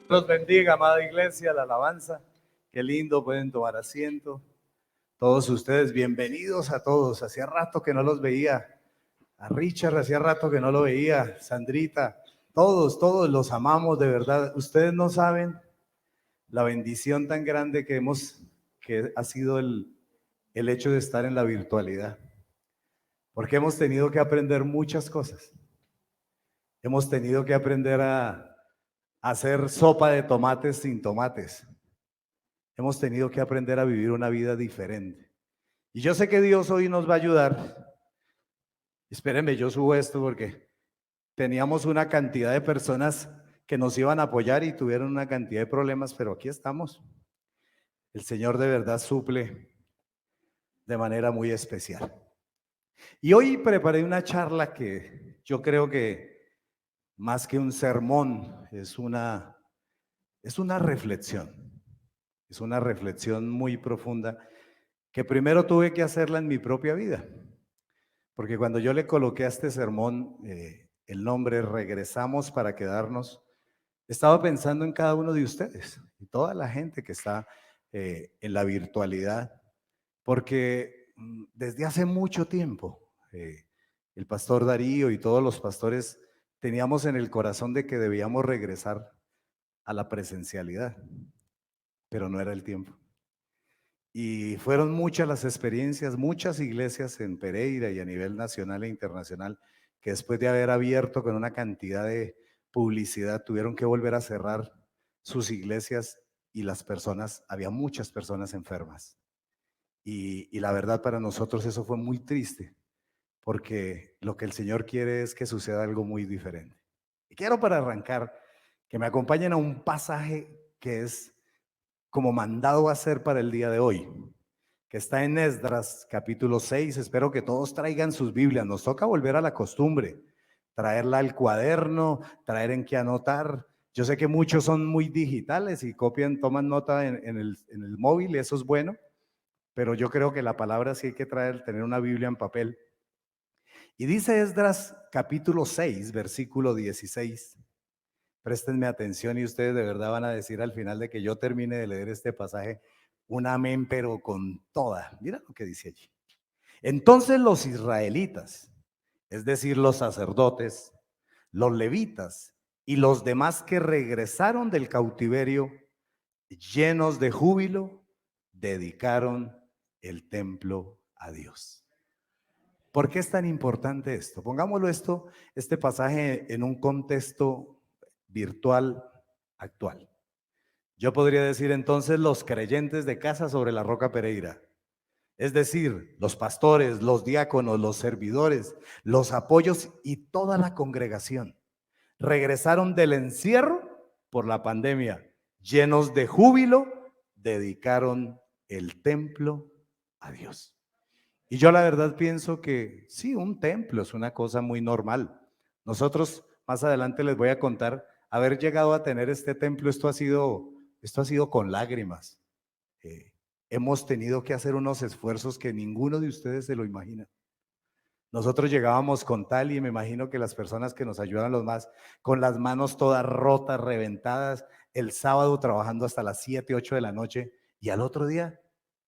Los bendiga, amada iglesia, la alabanza. Qué lindo, pueden tomar asiento. Todos ustedes, bienvenidos a todos. Hacía rato que no los veía. A Richard, hacía rato que no lo veía. Sandrita, todos los amamos de verdad. Ustedes no saben la bendición tan grande que ha sido el hecho de estar en la virtualidad. Porque hemos tenido que aprender muchas cosas. Hemos tenido que aprender a hacer sopa de tomates sin tomates. Hemos tenido que aprender a vivir una vida diferente. Y yo sé que Dios hoy nos va a ayudar. Espérenme, yo subo esto porque teníamos una cantidad de personas que nos iban a apoyar y tuvieron una cantidad de problemas, pero aquí estamos. El Señor de verdad suple de manera muy especial. Y hoy preparé una charla que yo creo que más que un sermón es una reflexión. Es una reflexión muy profunda que primero tuve que hacerla en mi propia vida. Porque cuando yo le coloqué a este sermón el nombre Regresamos para quedarnos, estaba pensando en cada uno de ustedes y toda la gente que está en la virtualidad. Porque desde hace mucho tiempo el pastor Darío y todos los pastores teníamos en el corazón de que debíamos regresar a la presencialidad, pero no era el tiempo. Y fueron muchas las experiencias, muchas iglesias en Pereira y a nivel nacional e internacional que después de haber abierto con una cantidad de publicidad tuvieron que volver a cerrar sus iglesias y había muchas personas enfermas. Y la verdad para nosotros eso fue muy triste, porque lo que el Señor quiere es que suceda algo muy diferente. Y quiero para arrancar que me acompañen a un pasaje que es como mandado a hacer para el día de hoy, que está en Esdras capítulo 6. Espero que todos traigan sus Biblias. Nos toca volver a la costumbre, traerla al cuaderno, traer en qué anotar. Yo sé que muchos son muy digitales y toman nota en el móvil, eso es bueno, pero yo creo que la palabra sí hay que tener una Biblia en papel. Y dice Esdras capítulo 6, versículo 16. Préstenme atención y ustedes de verdad van a decir al final de que yo termine de leer este pasaje un amén, pero con toda. Mira lo que dice allí. Entonces los israelitas, es decir, los sacerdotes, los levitas y los demás que regresaron del cautiverio, llenos de júbilo, dedicaron el templo a Dios. ¿Por qué es tan importante esto? Pongámoslo este pasaje en un contexto virtual actual. Yo podría decir entonces los creyentes de Casa sobre la Roca Pereira, es decir, los pastores, los diáconos, los servidores, los apoyos y toda la congregación regresaron del encierro por la pandemia, llenos de júbilo, dedicaron el templo a Dios. Y yo la verdad pienso que sí, un templo es una cosa muy normal. Nosotros más adelante les voy a contar haber llegado a tener este templo. Esto ha sido con lágrimas. Hemos tenido que hacer unos esfuerzos que ninguno de ustedes se lo imagina. Nosotros llegábamos con tal y me imagino que las personas que nos ayudan los más, con las manos todas rotas, reventadas, el sábado trabajando hasta las 7, 8 de la noche y al otro día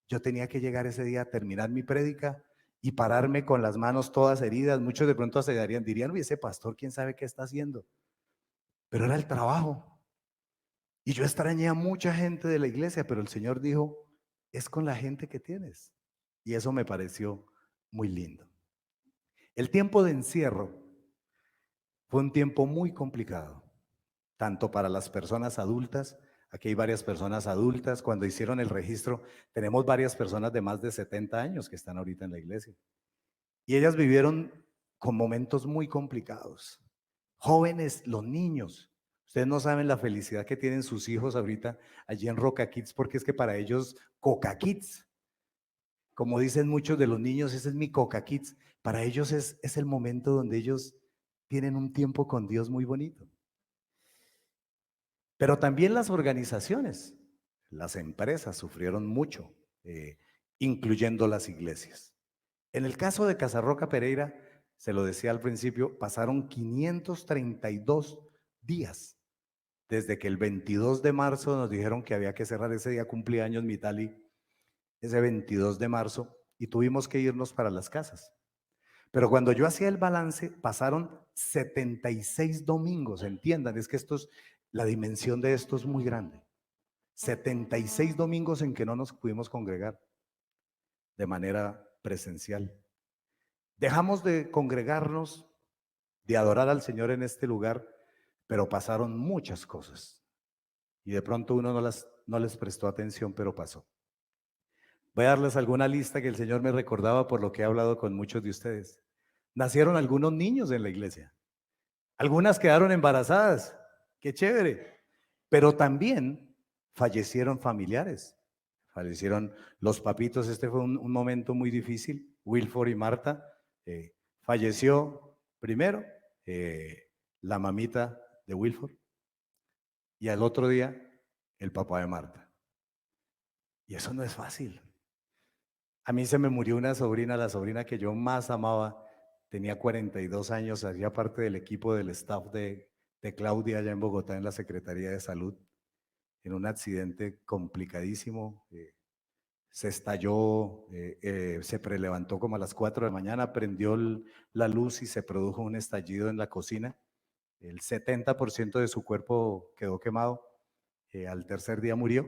yo tenía que llegar ese día a terminar mi prédica y pararme con las manos todas heridas. Muchos de pronto se dirían, uy, ese pastor, ¿quién sabe qué está haciendo? Pero era el trabajo. Y yo extrañé a mucha gente de la iglesia, pero el Señor dijo, es con la gente que tienes. Y eso me pareció muy lindo. El tiempo de encierro fue un tiempo muy complicado, tanto para las personas adultas. Aquí hay varias personas adultas. Cuando hicieron el registro, tenemos varias personas de más de 70 años que están ahorita en la iglesia. Y ellas vivieron con momentos muy complicados. Jóvenes, los niños. Ustedes no saben la felicidad que tienen sus hijos ahorita allí en Roca Kids, porque es que para ellos Coca Kids, como dicen muchos de los niños, ese es mi Coca Kids. Para ellos es el momento donde ellos tienen un tiempo con Dios muy bonito. Pero también las organizaciones, las empresas sufrieron mucho, incluyendo las iglesias. En el caso de Casa Roca Pereira, se lo decía al principio, pasaron 532 días desde que el 22 de marzo nos dijeron que había que cerrar, ese día cumplía años mi Tali, ese 22 de marzo, y tuvimos que irnos para las casas. Pero cuando yo hacía el balance, pasaron 76 domingos, entiendan, es que la dimensión de esto es muy grande. 76 domingos en que no nos pudimos congregar de manera presencial. Dejamos de congregarnos, de adorar al Señor en este lugar, pero pasaron muchas cosas. Y de pronto uno no les prestó atención, pero pasó. Voy a darles alguna lista que el Señor me recordaba por lo que he hablado con muchos de ustedes. Nacieron algunos niños en la iglesia. Algunas quedaron embarazadas. Qué chévere. Pero también fallecieron familiares. Fallecieron los papitos. Este fue un momento muy difícil. Wilford y Marta. Falleció primero la mamita de Wilford y al otro día el papá de Marta. Y eso no es fácil. A mí se me murió una sobrina, la sobrina que yo más amaba, tenía 42 años, hacía parte del equipo del staff de Claudia allá en Bogotá en la Secretaría de Salud, en un accidente complicadísimo. Se estalló, se prelevantó como a las 4 de la mañana, prendió la luz y se produjo un estallido en la cocina. El 70% de su cuerpo quedó quemado. Al tercer día murió.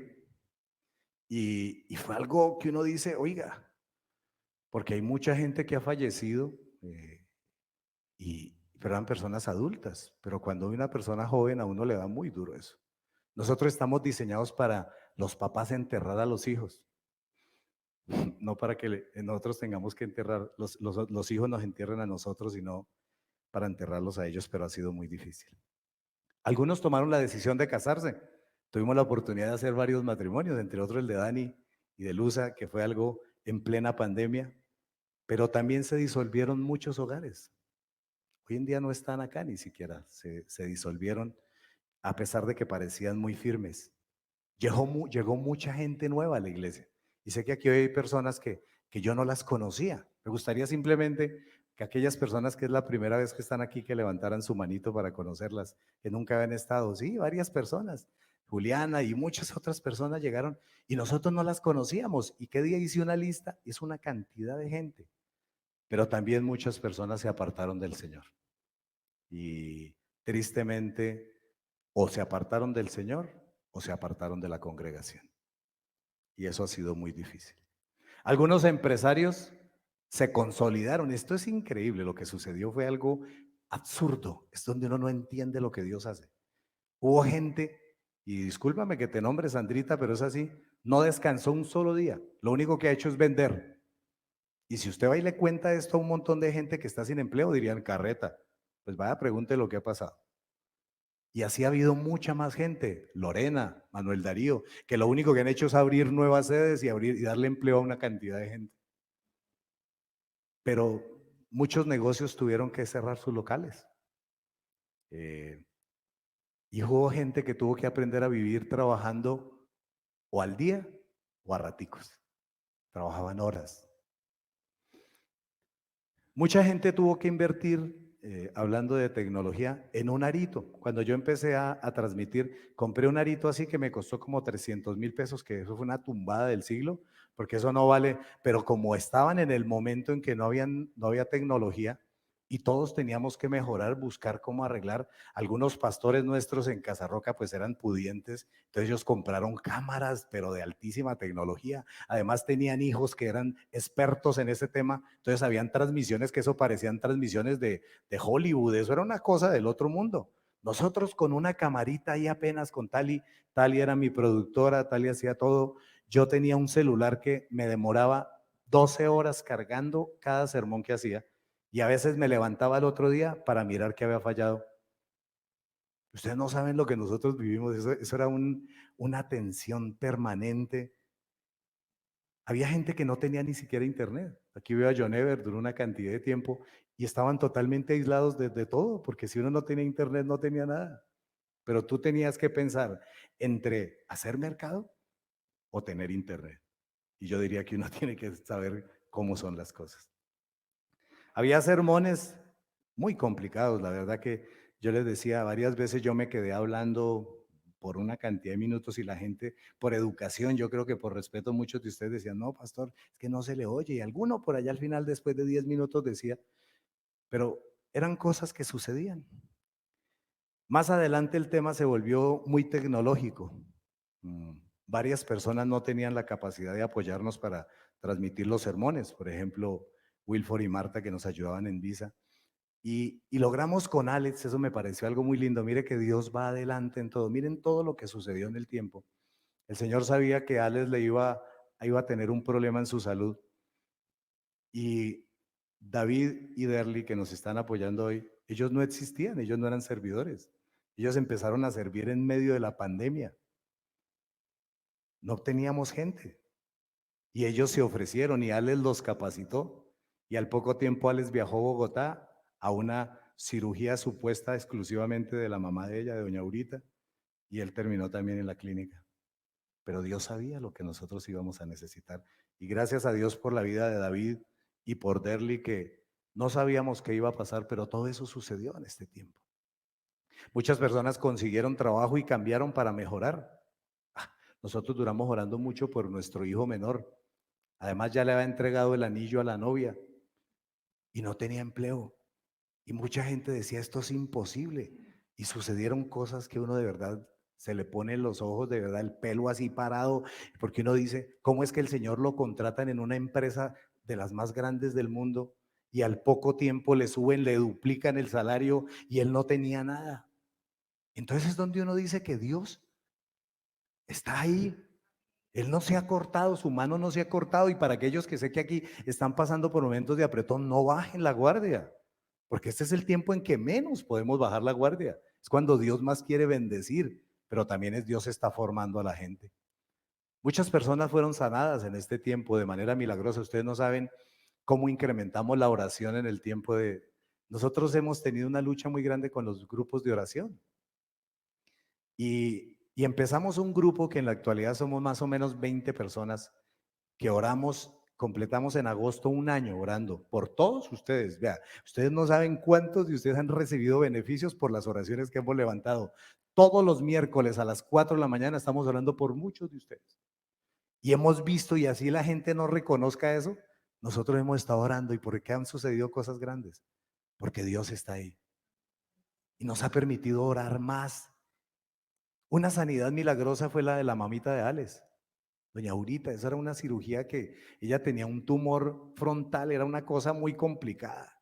Y fue algo que uno dice, oiga, porque hay mucha gente que ha fallecido, pero eran personas adultas, pero cuando hay una persona joven a uno le da muy duro eso. Nosotros estamos diseñados para los papás enterrar a los hijos, no para que nosotros tengamos que enterrar, los hijos nos entierren a nosotros, sino para enterrarlos a ellos, pero ha sido muy difícil. Algunos tomaron la decisión de casarse. Tuvimos la oportunidad de hacer varios matrimonios, entre otros el de Dani y de Luza, que fue algo en plena pandemia, pero también se disolvieron muchos hogares. Hoy en día no están acá ni siquiera, se disolvieron a pesar de que parecían muy firmes. Llegó mucha gente nueva a la iglesia y sé que aquí hoy hay personas que yo no las conocía. Me gustaría simplemente que aquellas personas que es la primera vez que están aquí, que levantaran su manito para conocerlas, que nunca habían estado. Sí, varias personas. Juliana y muchas otras personas llegaron y nosotros no las conocíamos. ¿Y qué día hice una lista? Es una cantidad de gente. Pero también muchas personas se apartaron del Señor. Y tristemente, o se apartaron del Señor o se apartaron de la congregación. Y eso ha sido muy difícil. Algunos empresarios se consolidaron. Esto es increíble. Lo que sucedió fue algo absurdo. Es donde uno no entiende lo que Dios hace. Hubo gente, y discúlpame que te nombre Sandrita, pero es así, no descansó un solo día. Lo único que ha hecho es vender. Y si usted va y le cuenta esto a un montón de gente que está sin empleo, dirían carreta. Pues vaya, pregunte lo que ha pasado. Y así ha habido mucha más gente, Lorena, Manuel Darío, que lo único que han hecho es abrir nuevas sedes y darle empleo a una cantidad de gente. Pero muchos negocios tuvieron que cerrar sus locales. Y hubo gente que tuvo que aprender a vivir trabajando o al día o a raticos. Trabajaban horas. Mucha gente tuvo que invertir, hablando de tecnología, en un arito. Cuando yo empecé a transmitir, compré un arito así que me costó como 300,000 pesos, que eso fue una tumbada del siglo, porque eso no vale, pero como estaban en el momento en que no había tecnología y todos teníamos que mejorar, buscar cómo arreglar. Algunos pastores nuestros en Casarroca pues eran pudientes, entonces ellos compraron cámaras, pero de altísima tecnología. Además tenían hijos que eran expertos en ese tema, entonces habían transmisiones que eso parecían transmisiones de Hollywood, eso era una cosa del otro mundo. Nosotros con una camarita ahí apenas con Tali era mi productora, Tali hacía todo. Yo tenía un celular que me demoraba 12 horas cargando cada sermón que hacía y a veces me levantaba el otro día para mirar qué había fallado. Ustedes no saben lo que nosotros vivimos, eso era una tensión permanente. Había gente que no tenía ni siquiera internet. Aquí veo a John Ever, duró una cantidad de tiempo y estaban totalmente aislados de todo, porque si uno no tenía internet no tenía nada. Pero tú tenías que pensar entre hacer mercado o tener internet. Y yo diría que uno tiene que saber cómo son las cosas. Había sermones muy complicados, la verdad que yo les decía, varias veces yo me quedé hablando por una cantidad de minutos y la gente, por educación, yo creo que por respeto, muchos de ustedes decían, no, pastor, es que no se le oye. Y alguno por allá al final, después de 10 minutos, decía, pero eran cosas que sucedían. Más adelante el tema se volvió muy tecnológico. Mm, Varias personas no tenían la capacidad de apoyarnos para transmitir los sermones. Por ejemplo, Wilford y Marta que nos ayudaban en Visa. Y logramos con Alex, eso me pareció algo muy lindo. Mire que Dios va adelante en todo. Miren todo lo que sucedió en el tiempo. El Señor sabía que Alex iba a tener un problema en su salud. Y David y Derly, que nos están apoyando hoy, ellos no existían, ellos no eran servidores. Ellos empezaron a servir en medio de la pandemia. No teníamos gente. Y ellos se ofrecieron y Alex los capacitó. Y al poco tiempo Alex viajó a Bogotá a una cirugía supuesta exclusivamente de la mamá de ella, de doña Aurita, y él terminó también en la clínica. Pero Dios sabía lo que nosotros íbamos a necesitar. Y gracias a Dios por la vida de David y por Derly, que no sabíamos qué iba a pasar, pero todo eso sucedió en este tiempo. Muchas personas consiguieron trabajo y cambiaron para mejorar. Nosotros duramos orando mucho por nuestro hijo menor. Además ya le había entregado el anillo a la novia y no tenía empleo. Y mucha gente decía, esto es imposible. Y sucedieron cosas que uno de verdad se le pone en los ojos, de verdad, el pelo así parado, porque uno dice, ¿cómo es que el Señor lo contratan en una empresa de las más grandes del mundo y al poco tiempo le suben, le duplican el salario y él no tenía nada? Entonces es donde uno dice que Dios está ahí. Él no se ha cortado, su mano no se ha cortado. Y para aquellos que sé que aquí están pasando por momentos de apretón, no bajen la guardia, porque este es el tiempo en que menos podemos bajar la guardia. Es cuando Dios más quiere bendecir, pero también es Dios está formando a la gente. Muchas personas fueron sanadas en este tiempo de manera milagrosa. Ustedes no saben cómo incrementamos la oración en el tiempo de... Nosotros hemos tenido una lucha muy grande con los grupos de oración. Y empezamos un grupo que en la actualidad somos más o menos 20 personas que oramos, completamos en agosto un año orando por todos ustedes. Vea, ustedes no saben cuántos de ustedes han recibido beneficios por las oraciones que hemos levantado. Todos los miércoles a las 4 de la mañana estamos orando por muchos de ustedes. Y hemos visto, y así la gente no reconozca eso, nosotros hemos estado orando. ¿Y por qué han sucedido cosas grandes? Porque Dios está ahí. Y nos ha permitido orar más. Una sanidad milagrosa fue la de la mamita de Alex, doña Aurita. Esa era una cirugía que ella tenía un tumor frontal, era una cosa muy complicada.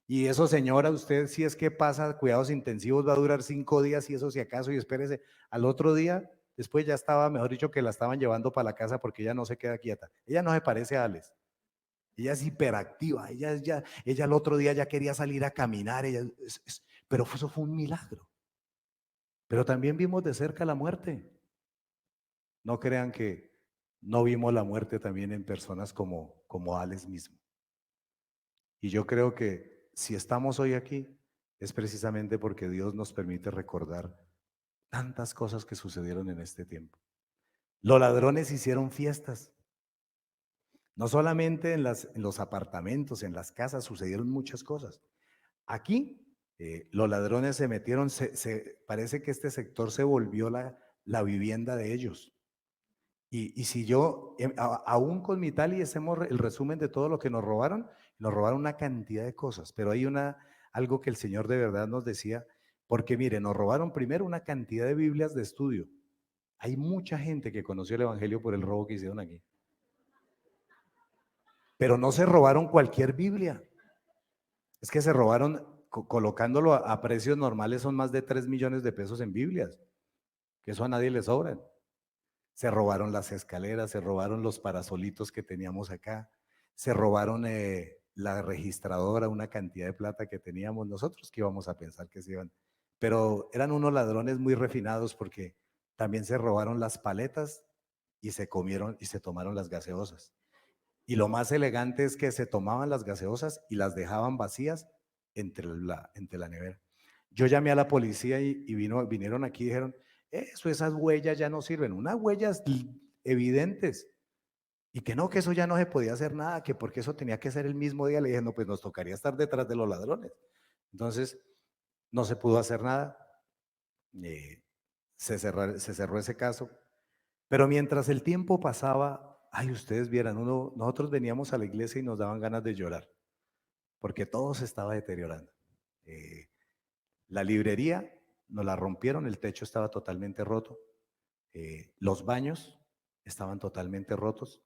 Y eso, señora, usted si es que pasa cuidados intensivos va a durar 5 días y eso si acaso, y espérese, al otro día, después ya estaba, mejor dicho, que la estaban llevando para la casa porque ella no se queda quieta. Ella no se parece a Alex. Ella es hiperactiva, ella el otro día ya quería salir a caminar, pero eso fue un milagro. Pero también vimos de cerca la muerte. No crean que no vimos la muerte también en personas como Alex mismo. Y yo creo que si estamos hoy aquí es precisamente porque Dios nos permite recordar tantas cosas que sucedieron en este tiempo. Los ladrones hicieron fiestas. No solamente en los apartamentos, en las casas sucedieron muchas cosas. Aquí los ladrones se metieron, parece que este sector se volvió la vivienda de ellos. Y si yo, aún con mi tal y hacemos el resumen de todo lo que nos robaron una cantidad de cosas, pero hay algo que el Señor de verdad nos decía, porque mire, nos robaron primero una cantidad de Biblias de estudio. Hay mucha gente que conoció el Evangelio por el robo que hicieron aquí. Pero no se robaron cualquier Biblia. Es que se robaron, colocándolo a precios normales, son más de 3 millones de pesos en Biblias, que eso a nadie le sobran. Se robaron las escaleras, se robaron los parasolitos que teníamos acá, se robaron la registradora, una cantidad de plata que teníamos nosotros, que íbamos a pensar que se iban. Pero eran unos ladrones muy refinados porque también se robaron las paletas y se comieron y se tomaron las gaseosas. Y lo más elegante es que se tomaban las gaseosas y las dejaban vacías entre la nevera. Yo llamé a la policía y vinieron aquí y dijeron, esas huellas ya no sirven, unas huellas evidentes. Y que no, que eso ya no se podía hacer nada, que porque eso tenía que ser el mismo día. Le dije, no, pues nos tocaría estar detrás de los ladrones. Entonces, no se pudo hacer nada. se cerró ese caso. Pero mientras el tiempo pasaba, ay, ustedes vieran, nosotros veníamos a la iglesia y nos daban ganas de llorar, porque todo se estaba deteriorando. Eh, la librería nos la rompieron, el techo estaba totalmente roto, los baños estaban totalmente rotos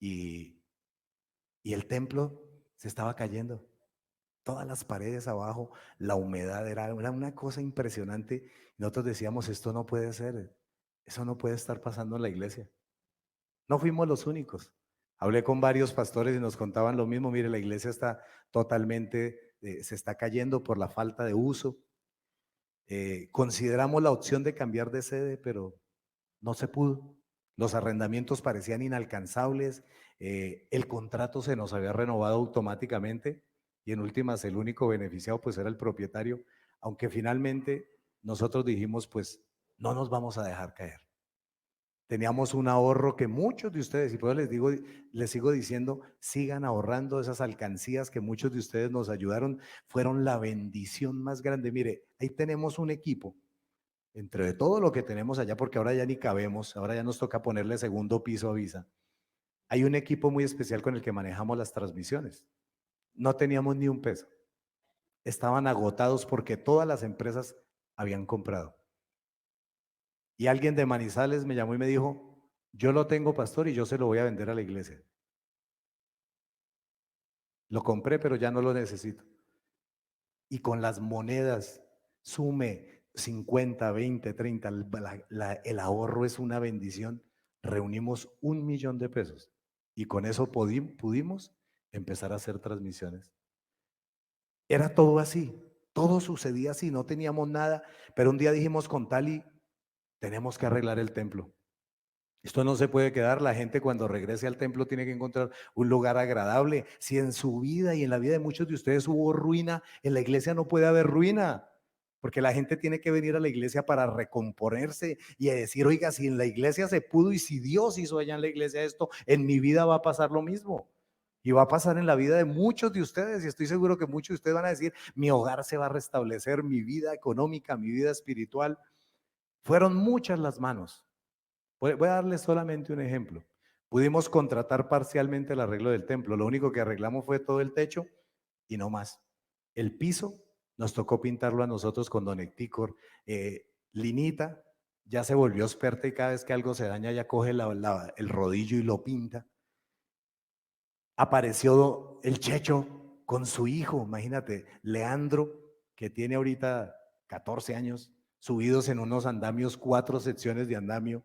y, y el templo se estaba cayendo. Todas las paredes abajo, la humedad era una cosa impresionante. Nosotros decíamos, esto no puede ser, eso no puede estar pasando en la iglesia. No fuimos los únicos. Hablé con varios pastores y nos contaban lo mismo. Mire, la iglesia está totalmente, se está cayendo por la falta de uso. Consideramos la opción de cambiar de sede, pero no se pudo. Los arrendamientos parecían inalcanzables. El contrato se nos había renovado automáticamente y en últimas el único beneficiado pues era el propietario, aunque finalmente nosotros dijimos pues no nos vamos a dejar caer. Teníamos un ahorro que muchos de ustedes, y por eso les digo, les sigo diciendo, sigan ahorrando esas alcancías que muchos de ustedes nos ayudaron, fueron la bendición más grande. Mire, ahí tenemos un equipo, entre todo lo que tenemos allá, porque ahora ya ni cabemos, ahora ya nos toca ponerle segundo piso a Visa. Hay un equipo muy especial con el que manejamos las transmisiones. No teníamos ni un peso. Estaban agotados porque todas las empresas habían comprado. Y alguien de Manizales me llamó y me dijo, yo lo tengo, pastor, y yo se lo voy a vender a la iglesia. Lo compré, pero ya no lo necesito. Y con las monedas, sume 50, 20, 30, el ahorro es una bendición. Reunimos 1 millón de pesos y con eso pudimos empezar a hacer transmisiones. Era todo así, todo sucedía así, no teníamos nada, pero un día dijimos con Tali, tenemos que arreglar el templo. Esto no se puede quedar, la gente cuando regrese al templo tiene que encontrar un lugar agradable. Si en su vida y en la vida de muchos de ustedes hubo ruina, en la iglesia no puede haber ruina, porque la gente tiene que venir a la iglesia para recomponerse y a decir, oiga, si en la iglesia se pudo y si Dios hizo allá en la iglesia esto, en mi vida va a pasar lo mismo. Y va a pasar en la vida de muchos de ustedes y estoy seguro que muchos de ustedes van a decir, mi hogar se va a restablecer, mi vida económica, mi vida espiritual. Fueron muchas las manos. Voy a darles solamente un ejemplo. Pudimos contratar parcialmente el arreglo del templo. Lo único que arreglamos fue todo el techo y no más. El piso nos tocó pintarlo a nosotros con Don Hectícor. Linita ya se volvió experta y cada vez que algo se daña ya coge el rodillo y lo pinta. Apareció el Checho con su hijo, imagínate, Leandro, que tiene ahorita 14 años, subidos en unos andamios, 4 secciones de andamio.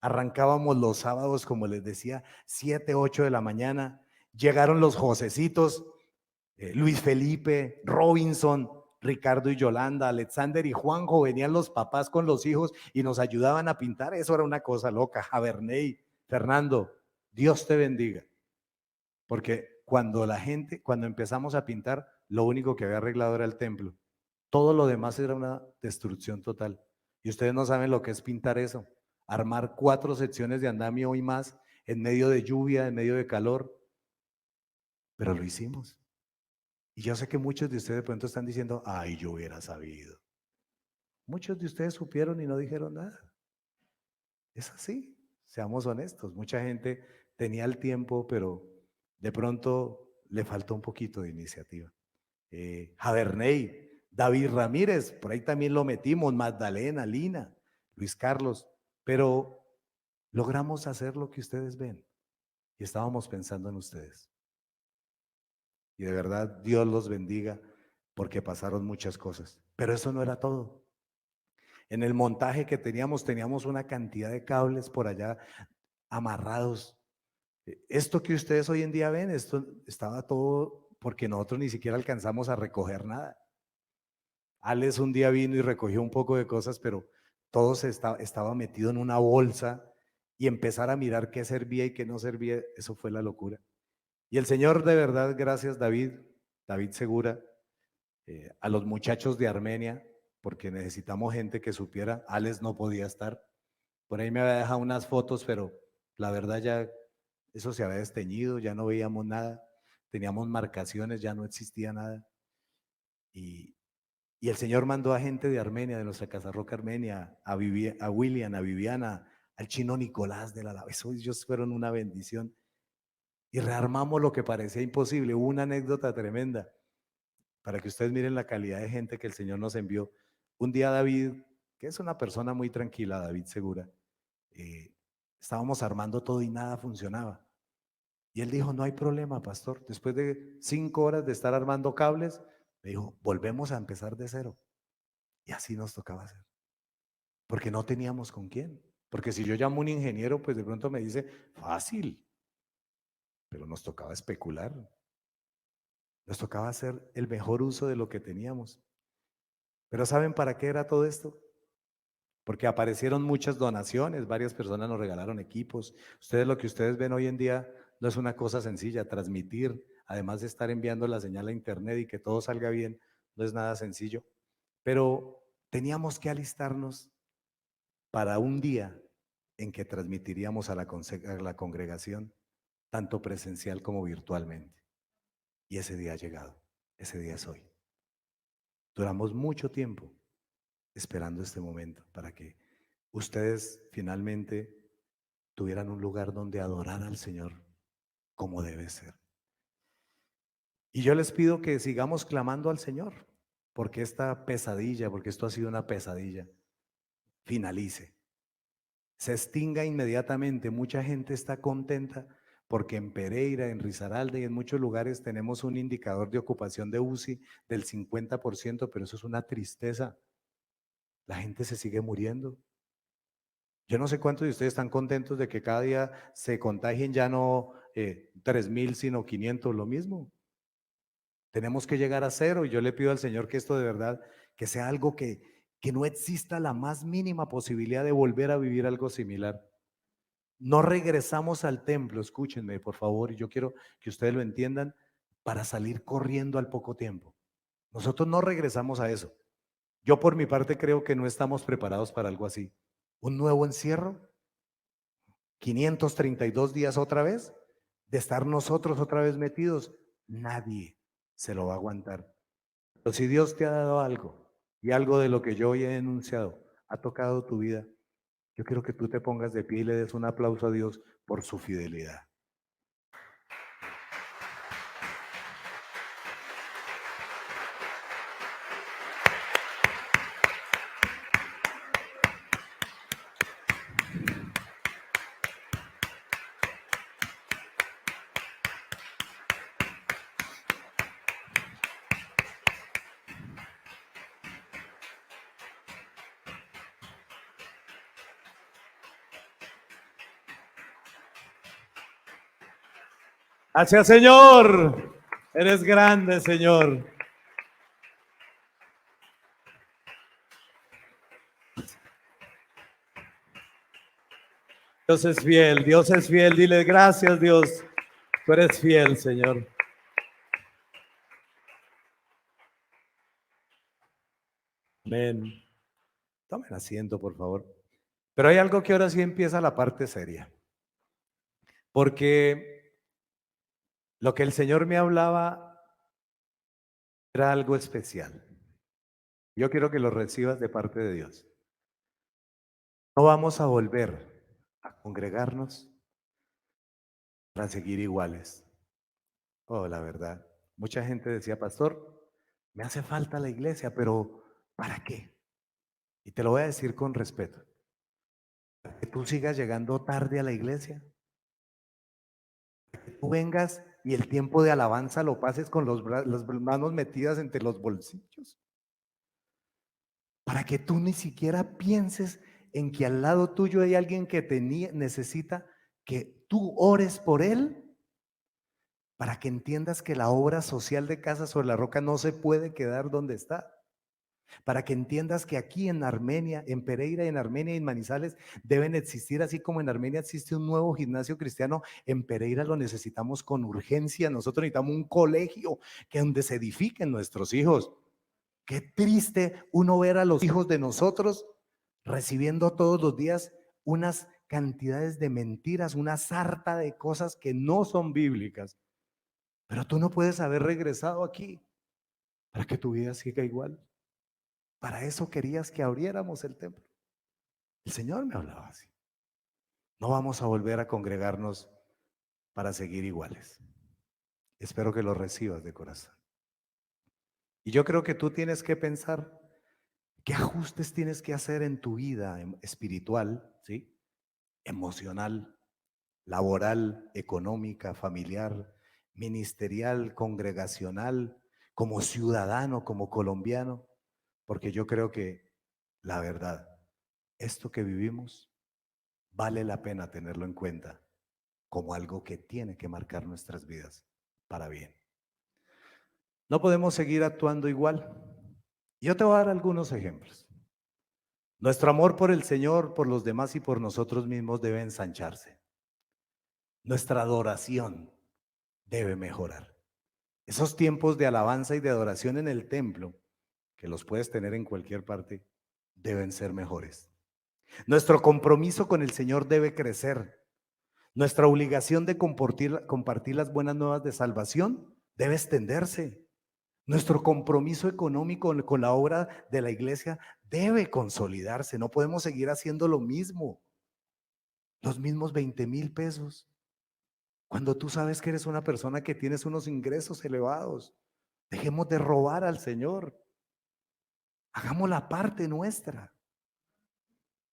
Arrancábamos los sábados, como les decía, 7, 8 de la mañana. Llegaron los Josecitos, Luis Felipe, Robinson, Ricardo y Yolanda, Alexander y Juanjo. Venían los papás con los hijos y nos ayudaban a pintar. Eso era una cosa loca. Javerney, Fernando, Dios te bendiga. Porque cuando empezamos a pintar, lo único que había arreglado era el templo. Todo lo demás era una destrucción total. Y ustedes no saben lo que es pintar eso. Armar 4 secciones de andamio y más en medio de lluvia, en medio de calor. Pero lo hicimos. Y yo sé que muchos de ustedes de pronto están diciendo, ay, yo hubiera sabido. Muchos de ustedes supieron y no dijeron nada. Es así, seamos honestos. Mucha gente tenía el tiempo, pero de pronto le faltó un poquito de iniciativa. Javerney, David Ramírez, por ahí también lo metimos, Magdalena, Lina, Luis Carlos, pero logramos hacer lo que ustedes ven y estábamos pensando en ustedes. Y de verdad, Dios los bendiga porque pasaron muchas cosas. Pero eso no era todo. En el montaje que teníamos una cantidad de cables por allá amarrados. Esto que ustedes hoy en día ven, esto estaba todo porque nosotros ni siquiera alcanzamos a recoger nada. Alex un día vino y recogió un poco de cosas, pero todo estaba metido en una bolsa y empezar a mirar qué servía y qué no servía, eso fue la locura. Y el Señor de verdad, gracias David Segura, a los muchachos de Armenia, porque necesitamos gente que supiera, Alex no podía estar. Por ahí me había dejado unas fotos, pero la verdad ya eso se había desteñido, ya no veíamos nada, teníamos marcaciones, ya no existía nada. Y, Y el Señor mandó a gente de Armenia, de nuestra Casa Roca Armenia, a William, a Viviana, al chino Nicolás de la Lava. Ellos fueron una bendición. Y rearmamos lo que parecía imposible. Hubo una anécdota tremenda para que ustedes miren la calidad de gente que el Señor nos envió. Un día David, que es una persona muy tranquila, David Segura, eh, estábamos armando todo y nada funcionaba. Y él dijo, no hay problema, pastor. Después de 5 horas de estar armando cables, me dijo, volvemos a empezar de cero. Y así nos tocaba hacer. Porque no teníamos con quién. Porque si yo llamo a un ingeniero, pues de pronto me dice, fácil. Pero nos tocaba especular. Nos tocaba hacer el mejor uso de lo que teníamos. Pero ¿saben para qué era todo esto? Porque aparecieron muchas donaciones, varias personas nos regalaron equipos. Lo que ustedes ven hoy en día no es una cosa sencilla, transmitir, además de estar enviando la señal a internet y que todo salga bien, no es nada sencillo. Pero teníamos que alistarnos para un día en que transmitiríamos a la congregación, tanto presencial como virtualmente. Y ese día ha llegado, ese día es hoy. Duramos mucho tiempo esperando este momento para que ustedes finalmente tuvieran un lugar donde adorar al Señor como debe ser. Y yo les pido que sigamos clamando al Señor, porque esta pesadilla, porque esto ha sido una pesadilla, finalice, se extinga inmediatamente. Mucha gente está contenta porque en Pereira, en Risaralda y en muchos lugares tenemos un indicador de ocupación de UCI del 50%, pero eso es una tristeza. La gente se sigue muriendo. Yo no sé cuántos de ustedes están contentos de que cada día se contagien ya no 3.000, sino 500, lo mismo. Tenemos que llegar a cero y yo le pido al Señor que esto de verdad, que sea algo que no exista la más mínima posibilidad de volver a vivir algo similar. No regresamos al templo, escúchenme por favor, y yo quiero que ustedes lo entiendan, para salir corriendo al poco tiempo. Nosotros no regresamos a eso. Yo por mi parte creo que no estamos preparados para algo así. ¿Un nuevo encierro? ¿532 días otra vez? ¿De estar nosotros otra vez metidos? Nadie se lo va a aguantar. Pero si Dios te ha dado algo y algo de lo que yo hoy he enunciado ha tocado tu vida, yo quiero que tú te pongas de pie y le des un aplauso a Dios por su fidelidad. Gracias, Señor. Eres grande, Señor. Dios es fiel, Dios es fiel. Dile gracias, Dios. Tú eres fiel, Señor. Amén. Tomen asiento, por favor. Pero hay algo que ahora sí empieza la parte seria. Porque lo que el Señor me hablaba era algo especial. Yo quiero que lo recibas de parte de Dios. No vamos a volver a congregarnos para seguir iguales. Oh, la verdad. Mucha gente decía, pastor, me hace falta la iglesia, pero ¿para qué? Y te lo voy a decir con respeto. ¿Para que tú sigas llegando tarde a la iglesia? ¿Para que tú vengas y el tiempo de alabanza lo pases con las manos metidas entre los bolsillos? Para que tú ni siquiera pienses en que al lado tuyo hay alguien que necesita que tú ores por él, para que entiendas que la obra social de Casa sobre la Roca no se puede quedar donde está. Para que entiendas que aquí en Armenia, en Pereira, en Armenia y en Manizales deben existir, así como en Armenia existe un nuevo gimnasio cristiano, en Pereira lo necesitamos con urgencia. Nosotros necesitamos un colegio que donde se edifiquen nuestros hijos. Qué triste uno ver a los hijos de nosotros recibiendo todos los días unas cantidades de mentiras, una sarta de cosas que no son bíblicas. Pero tú no puedes haber regresado aquí para que tu vida siga igual. Para eso querías que abriéramos el templo. El Señor me hablaba así. No vamos a volver a congregarnos para seguir iguales. Espero que lo recibas de corazón. Y yo creo que tú tienes que pensar qué ajustes tienes que hacer en tu vida espiritual, ¿sí? Emocional, laboral, económica, familiar, ministerial, congregacional, como ciudadano, como colombiano, porque yo creo que la verdad, esto que vivimos vale la pena tenerlo en cuenta como algo que tiene que marcar nuestras vidas para bien. No podemos seguir actuando igual. Yo te voy a dar algunos ejemplos. Nuestro amor por el Señor, por los demás y por nosotros mismos debe ensancharse. Nuestra adoración debe mejorar. Esos tiempos de alabanza y de adoración en el templo, que los puedes tener en cualquier parte, deben ser mejores. Nuestro compromiso con el Señor debe crecer. Nuestra obligación de compartir las buenas nuevas de salvación debe extenderse. Nuestro compromiso económico con la obra de la iglesia debe consolidarse. No podemos seguir haciendo lo mismo, los mismos 20,000 pesos. Cuando tú sabes que eres una persona que tienes unos ingresos elevados, dejemos de robar al Señor. Hagamos la parte nuestra.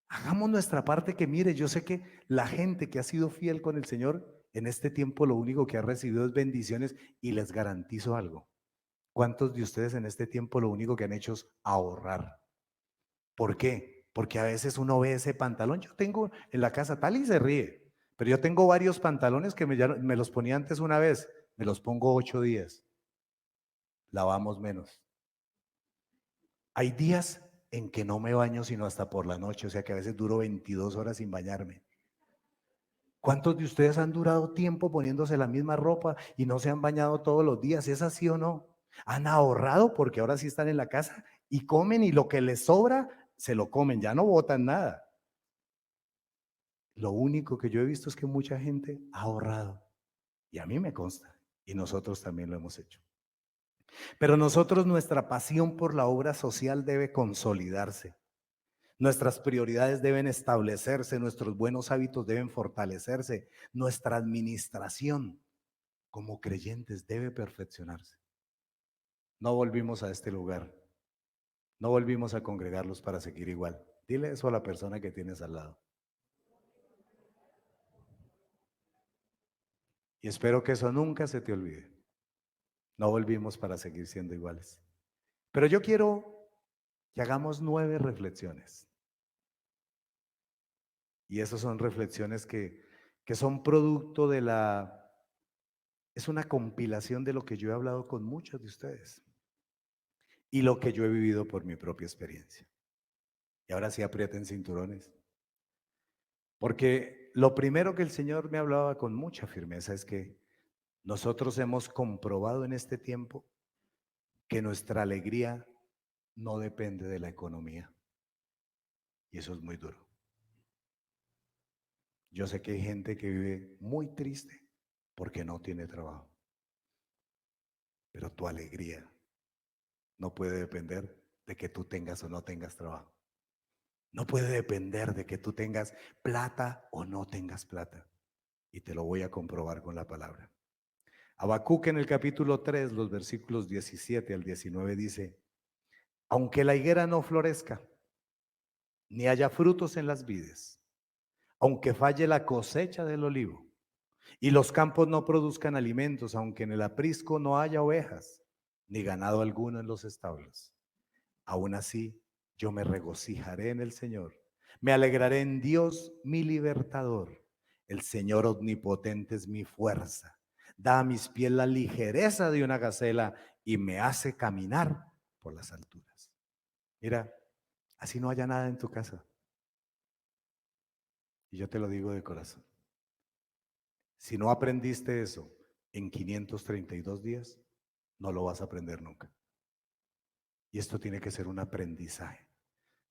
Hagamos nuestra parte que mire, yo sé que la gente que ha sido fiel con el Señor en este tiempo lo único que ha recibido es bendiciones y les garantizo algo. ¿Cuántos de ustedes en este tiempo lo único que han hecho es ahorrar? ¿Por qué? Porque a veces uno ve ese pantalón. Yo tengo en la casa, tal y se ríe, pero yo tengo varios pantalones que me los ponía antes una vez, me los pongo 8 días, lavamos menos. Hay días en que no me baño sino hasta por la noche, o sea que a veces duro 22 horas sin bañarme. ¿Cuántos de ustedes han durado tiempo poniéndose la misma ropa y no se han bañado todos los días? ¿Es así o no? Han ahorrado porque ahora sí están en la casa y comen y lo que les sobra se lo comen, ya no botan nada. Lo único que yo he visto es que mucha gente ha ahorrado y a mí me consta y nosotros también lo hemos hecho. Pero nosotros, nuestra pasión por la obra social debe consolidarse. Nuestras prioridades deben establecerse, nuestros buenos hábitos deben fortalecerse, nuestra administración como creyentes debe perfeccionarse. No volvimos a este lugar, no volvimos a congregarlos para seguir igual. Dile eso a la persona que tienes al lado. Y espero que eso nunca se te olvide. No volvimos para seguir siendo iguales. Pero yo quiero que hagamos 9 reflexiones. Y esas son reflexiones que son producto de es una compilación de lo que yo he hablado con muchos de ustedes y lo que yo he vivido por mi propia experiencia. Y ahora sí aprieten cinturones. Porque lo primero que el Señor me hablaba con mucha firmeza es que nosotros hemos comprobado en este tiempo que nuestra alegría no depende de la economía. Y eso es muy duro. Yo sé que hay gente que vive muy triste porque no tiene trabajo. Pero tu alegría no puede depender de que tú tengas o no tengas trabajo. No puede depender de que tú tengas plata o no tengas plata. Y te lo voy a comprobar con la palabra. Habacuc en el capítulo 3, los versículos 17 al 19 dice: aunque la higuera no florezca, ni haya frutos en las vides, aunque falle la cosecha del olivo, y los campos no produzcan alimentos, aunque en el aprisco no haya ovejas, ni ganado alguno en los establos, aún así yo me regocijaré en el Señor, me alegraré en Dios mi libertador. El Señor omnipotente es mi fuerza, da a mis pies la ligereza de una gacela y me hace caminar por las alturas. Mira, así no haya nada en tu casa. Y yo te lo digo de corazón. Si no aprendiste eso en 532 días, no lo vas a aprender nunca. Y esto tiene que ser un aprendizaje.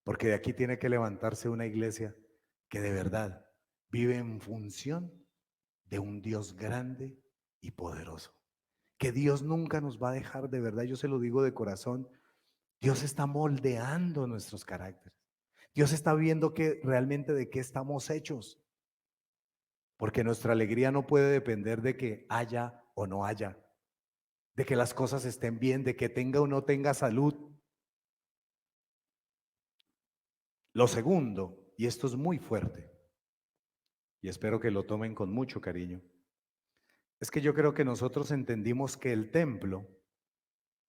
Porque de aquí tiene que levantarse una iglesia que de verdad vive en función de un Dios grande y poderoso. Que Dios nunca nos va a dejar, de verdad, yo se lo digo de corazón. Dios está moldeando nuestros caracteres. Dios está viendo que realmente de qué estamos hechos, porque nuestra alegría no puede depender de que haya o no haya, de que las cosas estén bien, de que tenga o no tenga salud. Lo segundo, y esto es muy fuerte, y espero que lo tomen con mucho cariño, es que yo creo que nosotros entendimos que el templo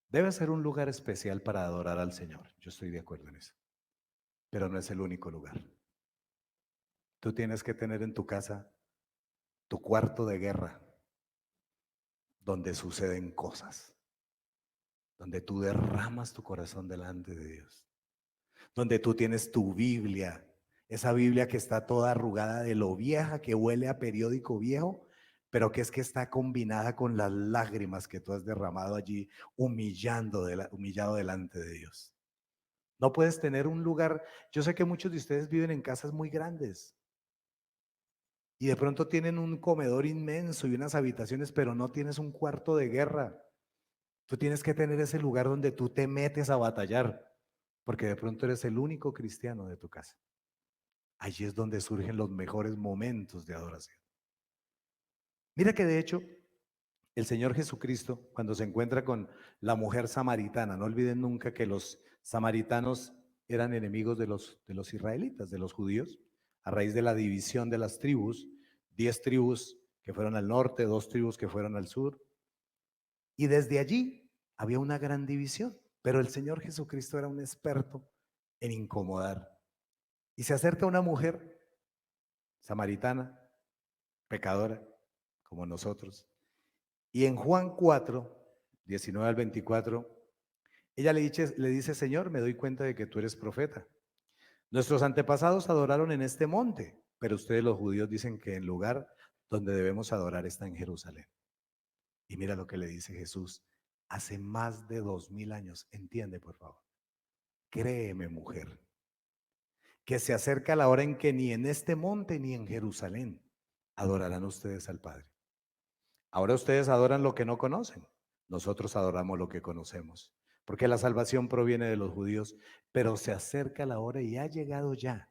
debe ser un lugar especial para adorar al Señor. Yo estoy de acuerdo en eso, pero no es el único lugar. Tú tienes que tener en tu casa tu cuarto de guerra, donde suceden cosas, donde tú derramas tu corazón delante de Dios, donde tú tienes tu Biblia, esa Biblia que está toda arrugada de lo vieja, que huele a periódico viejo, pero que es que está combinada con las lágrimas que tú has derramado allí, humillado delante de Dios. No puedes tener un lugar, yo sé que muchos de ustedes viven en casas muy grandes y de pronto tienen un comedor inmenso y unas habitaciones, pero no tienes un cuarto de guerra. Tú tienes que tener ese lugar donde tú te metes a batallar, porque de pronto eres el único cristiano de tu casa. Allí es donde surgen los mejores momentos de adoración. Mira que de hecho el Señor Jesucristo, cuando se encuentra con la mujer samaritana, no olviden nunca que los samaritanos eran enemigos de los israelitas, de los judíos, a raíz de la división de las tribus, 10 tribus que fueron al norte, 2 tribus que fueron al sur, y desde allí había una gran división, pero el Señor Jesucristo era un experto en incomodar. Y se acerca una mujer samaritana, pecadora, como nosotros, y en Juan 4, 19 al 24, ella le dice, Señor, me doy cuenta de que tú eres profeta. Nuestros antepasados adoraron en este monte, pero ustedes los judíos dicen que el lugar donde debemos adorar está en Jerusalén. Y mira lo que le dice Jesús hace más de 2000 años. Entiende, por favor. Créeme, mujer, que se acerca la hora en que ni en este monte ni en Jerusalén adorarán ustedes al Padre. Ahora ustedes adoran lo que no conocen. Nosotros adoramos lo que conocemos. Porque la salvación proviene de los judíos, pero se acerca la hora y ha llegado ya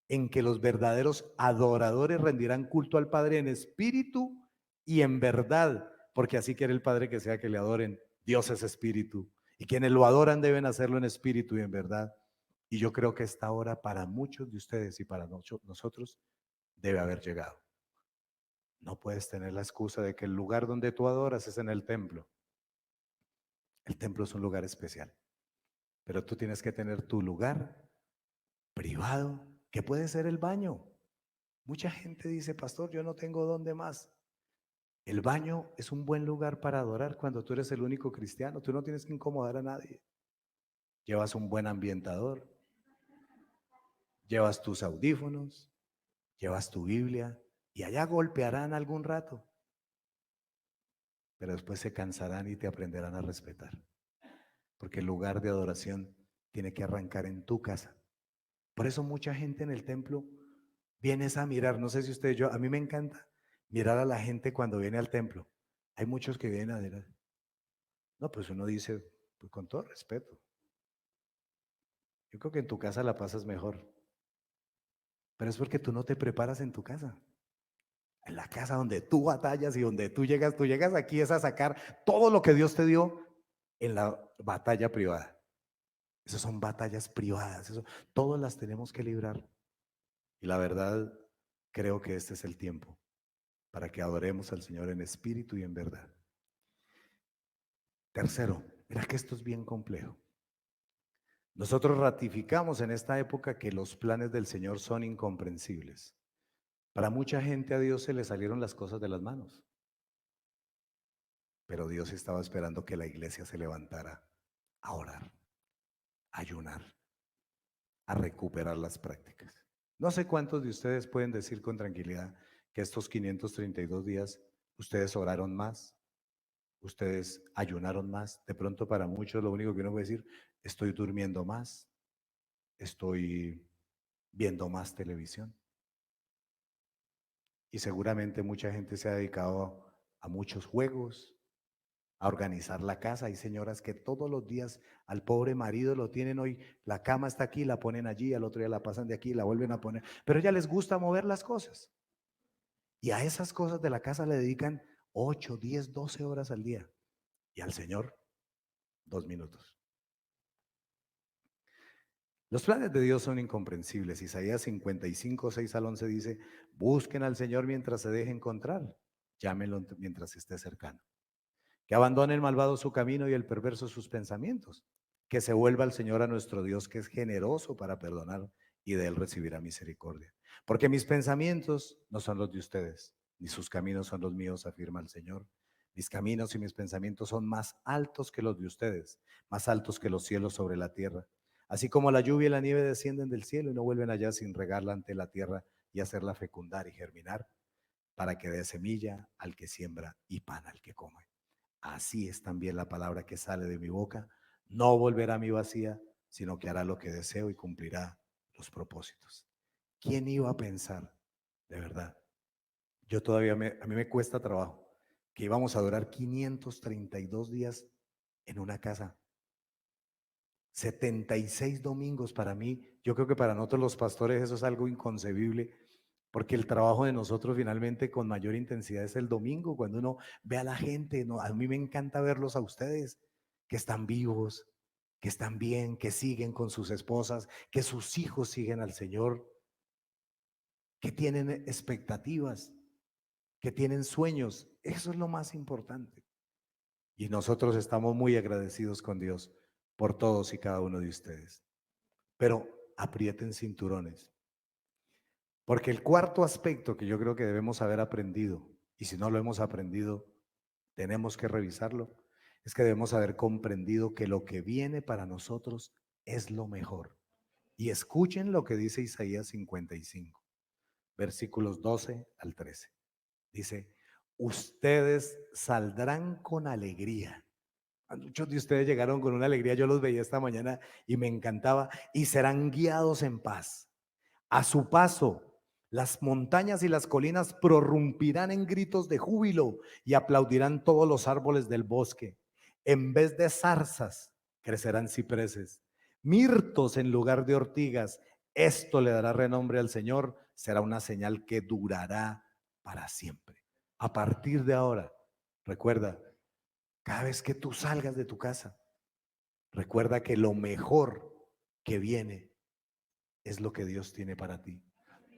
en que los verdaderos adoradores rendirán culto al Padre en espíritu y en verdad, porque así quiere el Padre que sea que le adoren. Dios es espíritu y quienes lo adoran deben hacerlo en espíritu y en verdad. Y yo creo que esta hora para muchos de ustedes y para nosotros debe haber llegado. No puedes tener la excusa de que el lugar donde tú adoras es en el templo. El templo es un lugar especial, pero tú tienes que tener tu lugar privado, que puede ser el baño. Mucha gente dice, pastor, yo no tengo dónde más. El baño es un buen lugar para adorar cuando tú eres el único cristiano. Tú no tienes que incomodar a nadie. Llevas un buen ambientador, llevas tus audífonos, llevas tu Biblia y allá golpearán algún rato, pero después se cansarán y te aprenderán a respetar. Porque el lugar de adoración tiene que arrancar en tu casa. Por eso mucha gente en el templo viene a mirar, no sé si ustedes, a mí me encanta mirar a la gente cuando viene al templo. Hay muchos que vienen a mirar. No, pues uno dice, pues con todo respeto, yo creo que en tu casa la pasas mejor, pero es porque tú no te preparas en tu casa. En la casa donde tú batallas y donde tú llegas aquí es a sacar todo lo que Dios te dio en la batalla privada. Esas son batallas privadas, eso, todas las tenemos que librar. Y la verdad, creo que este es el tiempo para que adoremos al Señor en espíritu y en verdad. Tercero, mira que esto es bien complejo. Nosotros ratificamos en esta época que los planes del Señor son incomprensibles. Para mucha gente a Dios se le salieron las cosas de las manos, pero Dios estaba esperando que la iglesia se levantara a orar, a ayunar, a recuperar las prácticas. No sé cuántos de ustedes pueden decir con tranquilidad que estos 532 días ustedes oraron más, ustedes ayunaron más. De pronto para muchos lo único que uno puede decir, estoy durmiendo más, estoy viendo más televisión. Y seguramente mucha gente se ha dedicado a muchos juegos, a organizar la casa. Hay señoras que todos los días al pobre marido lo tienen hoy, la cama está aquí, la ponen allí, al otro día la pasan de aquí, la vuelven a poner, pero a ella les gusta mover las cosas. Y a esas cosas de la casa le dedican 8, 10, 12 horas al día. Y al Señor, 2 minutos. Los planes de Dios son incomprensibles. Isaías 55, 6 al 11 dice, busquen al Señor mientras se deje encontrar, llámenlo mientras esté cercano. Que abandone el malvado su camino y el perverso sus pensamientos. Que se vuelva al Señor, a nuestro Dios, que es generoso para perdonar, y de él recibirá misericordia. Porque mis pensamientos no son los de ustedes, ni sus caminos son los míos, afirma el Señor. Mis caminos y mis pensamientos son más altos que los de ustedes, más altos que los cielos sobre la tierra. Así como la lluvia y la nieve descienden del cielo y no vuelven allá sin regarla ante la tierra y hacerla fecundar y germinar, para que dé semilla al que siembra y pan al que come. Así es también la palabra que sale de mi boca. No volverá a mi vacía, sino que hará lo que deseo y cumplirá los propósitos. ¿Quién iba a pensar, de verdad? Yo todavía, a mí me cuesta trabajo, que íbamos a durar 532 días en una casa. 76 domingos para mí. Yo creo que para nosotros los pastores eso es algo inconcebible, porque el trabajo de nosotros finalmente con mayor intensidad es el domingo, cuando uno ve a la gente. No, a mí me encanta verlos a ustedes, que están vivos, que están bien, que siguen con sus esposas, que sus hijos siguen al Señor, que tienen expectativas, que tienen sueños. Eso es lo más importante. Y nosotros estamos muy agradecidos con Dios por todos y cada uno de ustedes. Pero aprieten cinturones. Porque el cuarto aspecto que yo creo que debemos haber aprendido, y si no lo hemos aprendido, tenemos que revisarlo, es que debemos haber comprendido que lo que viene para nosotros es lo mejor. Y escuchen lo que dice Isaías 55, versículos 12 al 13. Dice, ustedes saldrán con alegría. Muchos de ustedes llegaron con una alegría, yo los veía esta mañana y me encantaba, y serán guiados en paz. A su paso, las montañas y las colinas prorrumpirán en gritos de júbilo y aplaudirán todos los árboles del bosque. En vez de zarzas, crecerán cipreses, mirtos en lugar de ortigas. Esto le dará renombre al Señor, será una señal que durará para siempre. A partir de ahora, recuerda, cada vez que tú salgas de tu casa, recuerda que lo mejor que viene es lo que Dios tiene para ti.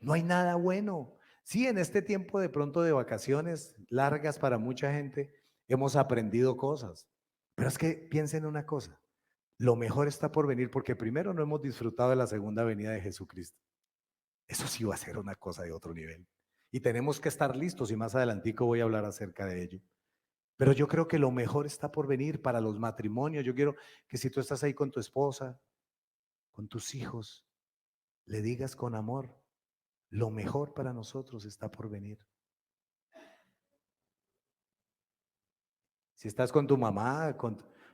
No hay nada bueno. Sí, en este tiempo de pronto de vacaciones largas para mucha gente hemos aprendido cosas, pero es que piensen una cosa, lo mejor está por venir, porque primero no hemos disfrutado de la segunda venida de Jesucristo. Eso sí va a ser una cosa de otro nivel. Y tenemos que estar listos, y más adelantico voy a hablar acerca de ello. Pero yo creo que lo mejor está por venir para los matrimonios. Yo quiero que si tú estás ahí con tu esposa, con tus hijos, le digas con amor, lo mejor para nosotros está por venir. Si estás con tu mamá,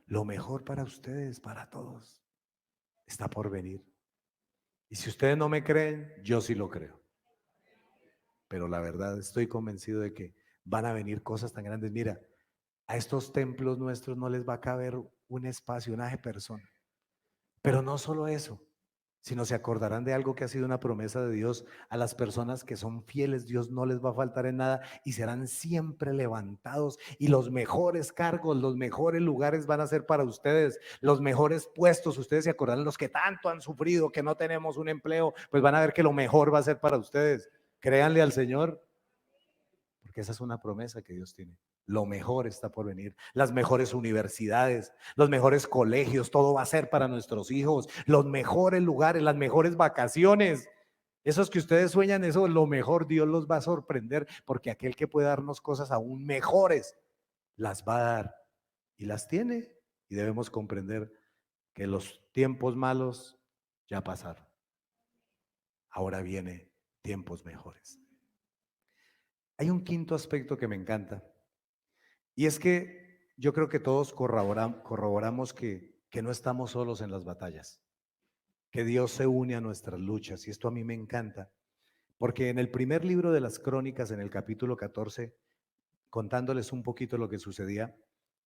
lo mejor para ustedes, para todos, está por venir. Y si ustedes no me creen, yo sí lo creo. Pero la verdad, estoy convencido de que van a venir cosas tan grandes. Mira, a estos templos nuestros no les va a caber un espacio, una persona. Pero no solo eso, sino se acordarán de algo que ha sido una promesa de Dios. A las personas que son fieles, Dios no les va a faltar en nada y serán siempre levantados, y los mejores cargos, los mejores lugares van a ser para ustedes, los mejores puestos. Ustedes se acordarán, los que tanto han sufrido, que no tenemos un empleo, pues van a ver que lo mejor va a ser para ustedes. Créanle al Señor, porque esa es una promesa que Dios tiene. Lo mejor está por venir. Las mejores universidades, los mejores colegios, todo va a ser para nuestros hijos. Los mejores lugares, las mejores vacaciones. Esos que ustedes sueñan, eso lo mejor, Dios los va a sorprender, porque aquel que puede darnos cosas aún mejores, las va a dar y las tiene. Y debemos comprender que los tiempos malos ya pasaron. Ahora viene tiempos mejores. Hay un quinto aspecto que me encanta, y es que yo creo que todos corroboramos que no estamos solos en las batallas, que Dios se une a nuestras luchas. Y esto a mí me encanta, porque en el primer libro de las Crónicas, en el capítulo 14, contándoles un poquito lo que sucedía,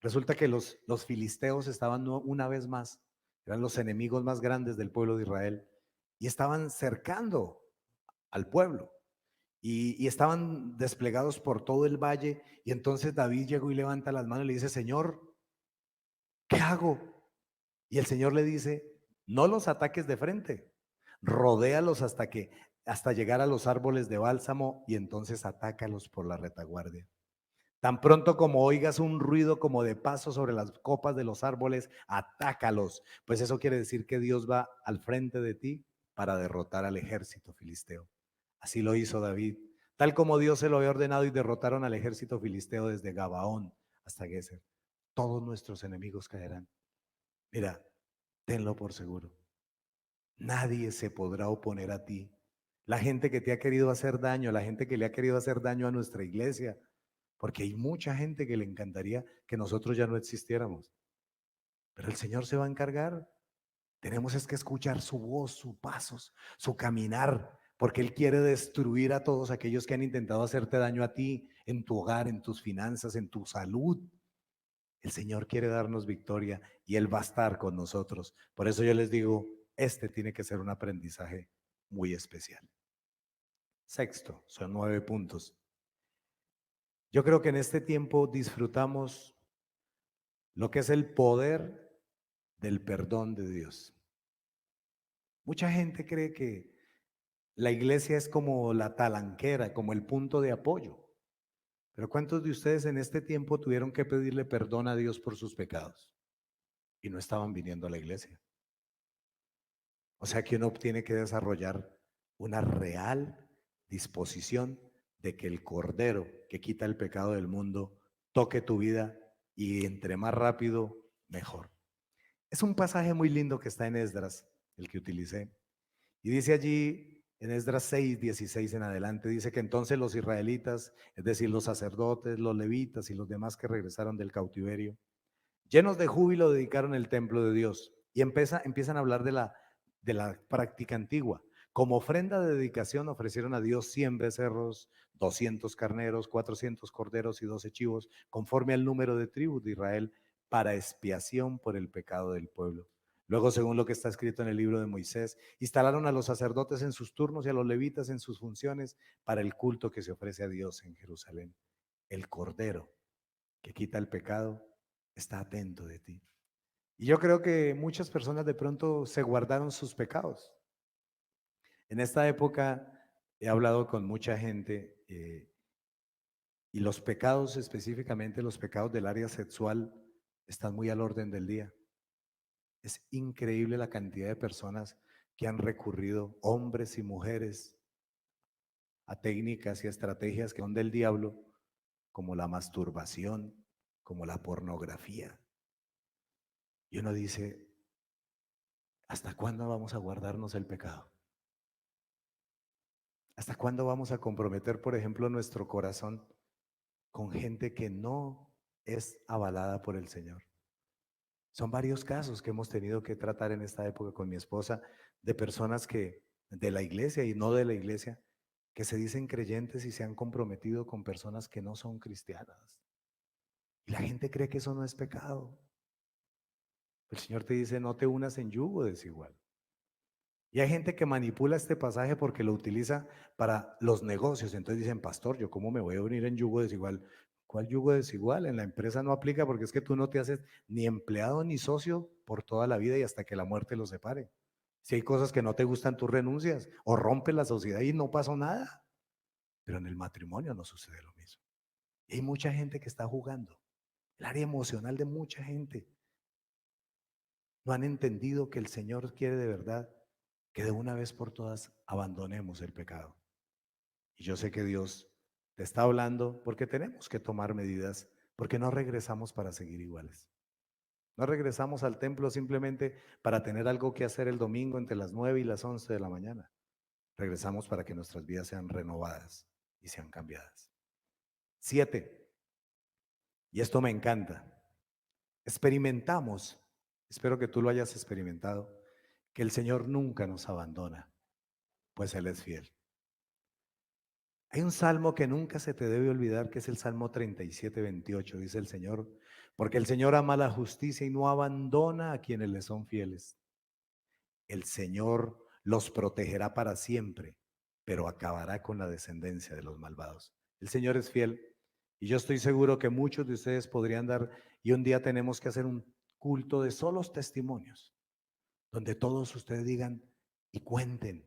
Resulta que los filisteos estaban una vez más, eran los enemigos más grandes del pueblo de Israel, y estaban cercando al pueblo. Y estaban desplegados por todo el valle. Y entonces David llegó y levanta las manos y le dice: Señor, ¿qué hago? Y el Señor le dice: no los ataques de frente, rodéalos hasta llegar a los árboles de bálsamo, y entonces atácalos por la retaguardia. Tan pronto como oigas un ruido como de paso sobre las copas de los árboles, atácalos, pues eso quiere decir que Dios va al frente de ti para derrotar al ejército filisteo. Así lo hizo David, tal como Dios se lo había ordenado, y derrotaron al ejército filisteo desde Gabaón hasta Geser. Todos nuestros enemigos caerán. Mira, tenlo por seguro. Nadie se podrá oponer a ti. La gente que te ha querido hacer daño, la gente que le ha querido hacer daño a nuestra iglesia, porque hay mucha gente que le encantaría que nosotros ya no existiéramos. Pero el Señor se va a encargar. Tenemos es que escuchar su voz, sus pasos, su caminar, porque Él quiere destruir a todos aquellos que han intentado hacerte daño a ti, en tu hogar, en tus finanzas, en tu salud. El Señor quiere darnos victoria y Él va a estar con nosotros. Por eso yo les digo, este tiene que ser un aprendizaje muy especial. Sexto, son 9 puntos. Yo creo que en este tiempo disfrutamos lo que es el poder del perdón de Dios. Mucha gente cree que la iglesia es como la talanquera, como el punto de apoyo. Pero ¿cuántos de ustedes en este tiempo tuvieron que pedirle perdón a Dios por sus pecados y no estaban viniendo a la iglesia? O sea que uno tiene que desarrollar una real disposición de que el Cordero que quita el pecado del mundo toque tu vida, y entre más rápido, mejor. Es un pasaje muy lindo que está en Esdras, el que utilicé. Y dice allí en Esdras 6:16 en adelante, dice que entonces los israelitas, es decir, los sacerdotes, los levitas y los demás que regresaron del cautiverio, llenos de júbilo, dedicaron el templo de Dios. Y empiezan a hablar de la práctica antigua. Como ofrenda de dedicación ofrecieron a Dios 100 becerros, 200 carneros, 400 corderos y 12 chivos, conforme al número de tribus de Israel, para expiación por el pecado del pueblo. Luego, según lo que está escrito en el libro de Moisés, instalaron a los sacerdotes en sus turnos y a los levitas en sus funciones para el culto que se ofrece a Dios en Jerusalén. El Cordero que quita el pecado está atento de ti. Y yo creo que muchas personas de pronto se guardaron sus pecados. En esta época he hablado con mucha gente, y los pecados, específicamente los pecados del área sexual, están muy al orden del día. Es increíble la cantidad de personas que han recurrido, hombres y mujeres, a técnicas y estrategias que son del diablo, como la masturbación, como la pornografía. Y uno dice: ¿hasta cuándo vamos a guardarnos el pecado? ¿Hasta cuándo vamos a comprometer, por ejemplo, nuestro corazón con gente que no es avalada por el Señor? Son varios casos que hemos tenido que tratar en esta época con mi esposa, de personas que de la iglesia y no de la iglesia, que se dicen creyentes y se han comprometido con personas que no son cristianas. Y la gente cree que eso no es pecado. El Señor te dice: no te unas en yugo desigual. Y hay gente que manipula este pasaje porque lo utiliza para los negocios. Entonces dicen: pastor, ¿yo cómo me voy a unir en yugo desigual? ¿Cuál yugo desigual? En la empresa no aplica, porque es que tú no te haces ni empleado ni socio por toda la vida y hasta que la muerte los separe. Si hay cosas que no te gustan, tú renuncias o rompes la sociedad y no pasó nada. Pero en el matrimonio no sucede lo mismo. Y hay mucha gente que está jugando. El área emocional de mucha gente. No han entendido que el Señor quiere de verdad que de una vez por todas abandonemos el pecado. Y yo sé que Dios te está hablando, porque tenemos que tomar medidas, porque no regresamos para seguir iguales. No regresamos al templo simplemente para tener algo que hacer el domingo entre las 9 y las 11 de la mañana. Regresamos para que nuestras vidas sean renovadas y sean cambiadas. 7, y esto me encanta. Experimentamos, espero que tú lo hayas experimentado, que el Señor nunca nos abandona, pues Él es fiel. Hay un salmo que nunca se te debe olvidar, que es el Salmo 37:28, dice el Señor, porque el Señor ama la justicia y no abandona a quienes le son fieles. El Señor los protegerá para siempre, pero acabará con la descendencia de los malvados. El Señor es fiel y yo estoy seguro que muchos de ustedes podrían dar, y un día tenemos que hacer un culto de solos testimonios, donde todos ustedes digan y cuenten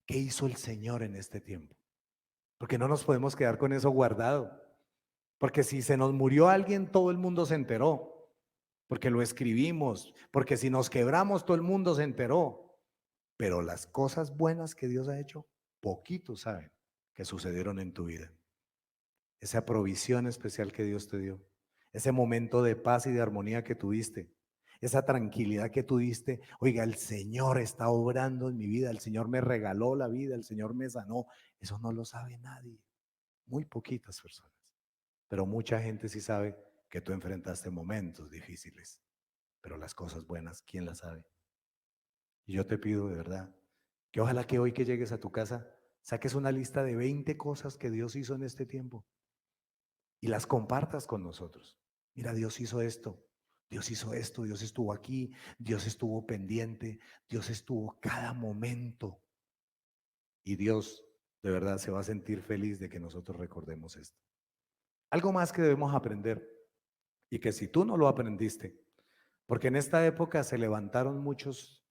qué hizo el Señor en este tiempo. Porque no nos podemos quedar con eso guardado. Porque si se nos murió alguien, todo el mundo se enteró. Porque lo escribimos. Porque si nos quebramos, todo el mundo se enteró. Pero las cosas buenas que Dios ha hecho, poquitos saben que sucedieron en tu vida. Esa provisión especial que Dios te dio. Ese momento de paz y de armonía que tuviste. Esa tranquilidad que tuviste. Oiga, el Señor está obrando en mi vida. El Señor me regaló la vida. El Señor me sanó. Eso no lo sabe nadie. Muy poquitas personas. Pero mucha gente sí sabe que tú enfrentaste momentos difíciles. Pero las cosas buenas, ¿quién las sabe? Y yo te pido de verdad que ojalá que hoy que llegues a tu casa saques una lista de 20 cosas que Dios hizo en este tiempo y las compartas con nosotros. Mira, Dios hizo esto, Dios hizo esto, Dios estuvo aquí, Dios estuvo pendiente, Dios estuvo cada momento. Y Dios de verdad se va a sentir feliz de que nosotros recordemos esto. Algo más que debemos aprender y que si tú no lo aprendiste, porque en esta época se levantaron muchos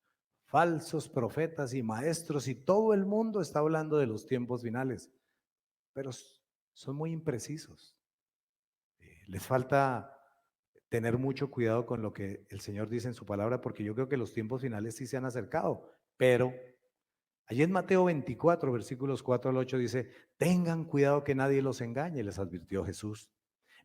falsos profetas y maestros y todo el mundo está hablando de los tiempos finales, pero son muy imprecisos. Les falta tener mucho cuidado con lo que el Señor dice en su palabra, porque yo creo que los tiempos finales sí se han acercado, pero allí en Mateo 24, versículos 4 al 8 dice, tengan cuidado que nadie los engañe, les advirtió Jesús.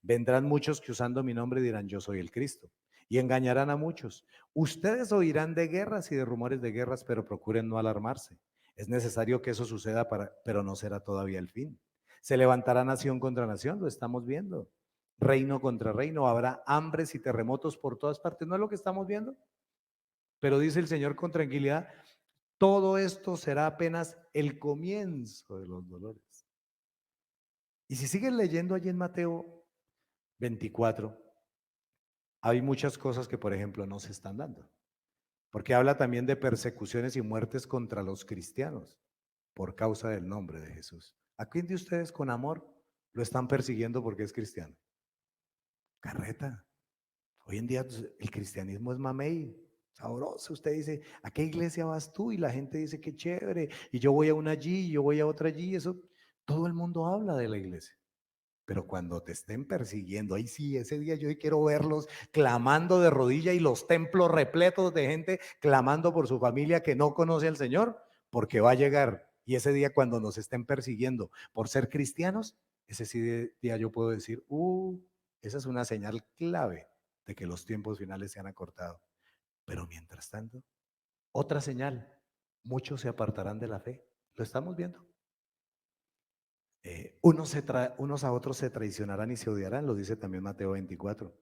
Vendrán muchos que usando mi nombre dirán yo soy el Cristo y engañarán a muchos. Ustedes oirán de guerras y de rumores de guerras, pero procuren no alarmarse. Es necesario que eso suceda, pero no será todavía el fin. Se levantará nación contra nación, lo estamos viendo. Reino contra reino, habrá hambres y terremotos por todas partes. ¿No es lo que estamos viendo? Pero dice el Señor con tranquilidad, todo esto será apenas el comienzo de los dolores. Y si sigues leyendo allí en Mateo 24, hay muchas cosas que, por ejemplo, no se están dando. Porque habla también de persecuciones y muertes contra los cristianos por causa del nombre de Jesús. ¿A quién de ustedes con amor lo están persiguiendo porque es cristiano? Carreta. Hoy en día pues, el cristianismo es mamey, sabroso. Usted dice, ¿a qué iglesia vas tú? Y la gente dice, qué chévere. Y yo voy a una allí, y yo voy a otra allí. Eso, todo el mundo habla de la iglesia. Pero cuando te estén persiguiendo, ahí sí, ese día yo quiero verlos clamando de rodilla y los templos repletos de gente clamando por su familia que no conoce al Señor, porque va a llegar. Y ese día cuando nos estén persiguiendo por ser cristianos, ese sí día yo puedo decir, esa es una señal clave de que los tiempos finales se han acortado. Pero mientras tanto, otra señal, muchos se apartarán de la fe. Lo estamos viendo. Unos a otros se traicionarán y se odiarán, lo dice también Mateo 24.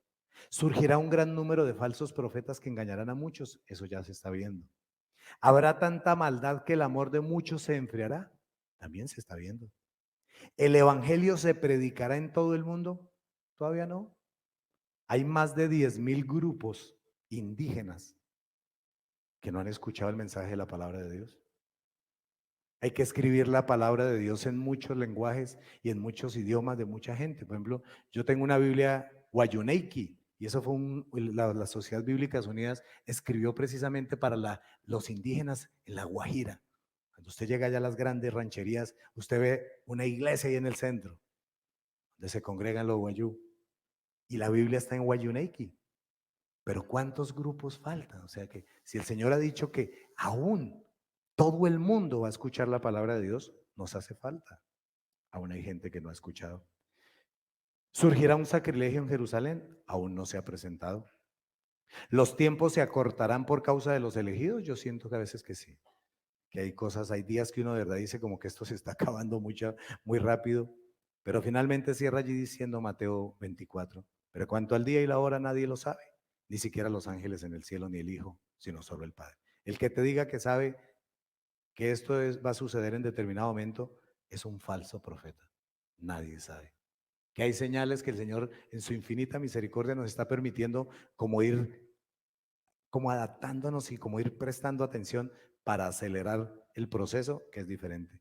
Surgirá un gran número de falsos profetas que engañarán a muchos, eso ya se está viendo. Habrá tanta maldad que el amor de muchos se enfriará, también se está viendo. ¿El evangelio se predicará en todo el mundo? Todavía no. Hay más de 10,000 grupos indígenas que no han escuchado el mensaje de la palabra de Dios. Hay que escribir la palabra de Dios en muchos lenguajes y en muchos idiomas de mucha gente. Por ejemplo, yo tengo una Biblia Guayuneiki y eso fue la Sociedad Bíblicas Unidas escribió precisamente para los indígenas en La Guajira. Cuando usted llega allá a las grandes rancherías, usted ve una iglesia ahí en el centro, donde se congregan los guayú. Y la Biblia está en Guayuneiki. Pero ¿cuántos grupos faltan? O sea que si el Señor ha dicho que aún todo el mundo va a escuchar la palabra de Dios, nos hace falta. Aún hay gente que no ha escuchado. ¿Surgirá un sacrilegio en Jerusalén? Aún no se ha presentado. ¿Los tiempos se acortarán por causa de los elegidos? Yo siento que a veces que sí. Que hay cosas, hay días que uno de verdad dice como que esto se está acabando muy rápido. Pero finalmente cierra allí diciendo Mateo 24. Pero cuanto al día y la hora nadie lo sabe. Ni siquiera los ángeles en el cielo ni el Hijo, sino solo el Padre. El que te diga que sabe que esto va a suceder en determinado momento es un falso profeta. Nadie sabe. Que hay señales que el Señor en su infinita misericordia nos está permitiendo como ir, como adaptándonos y como ir prestando atención para acelerar el proceso, que es diferente.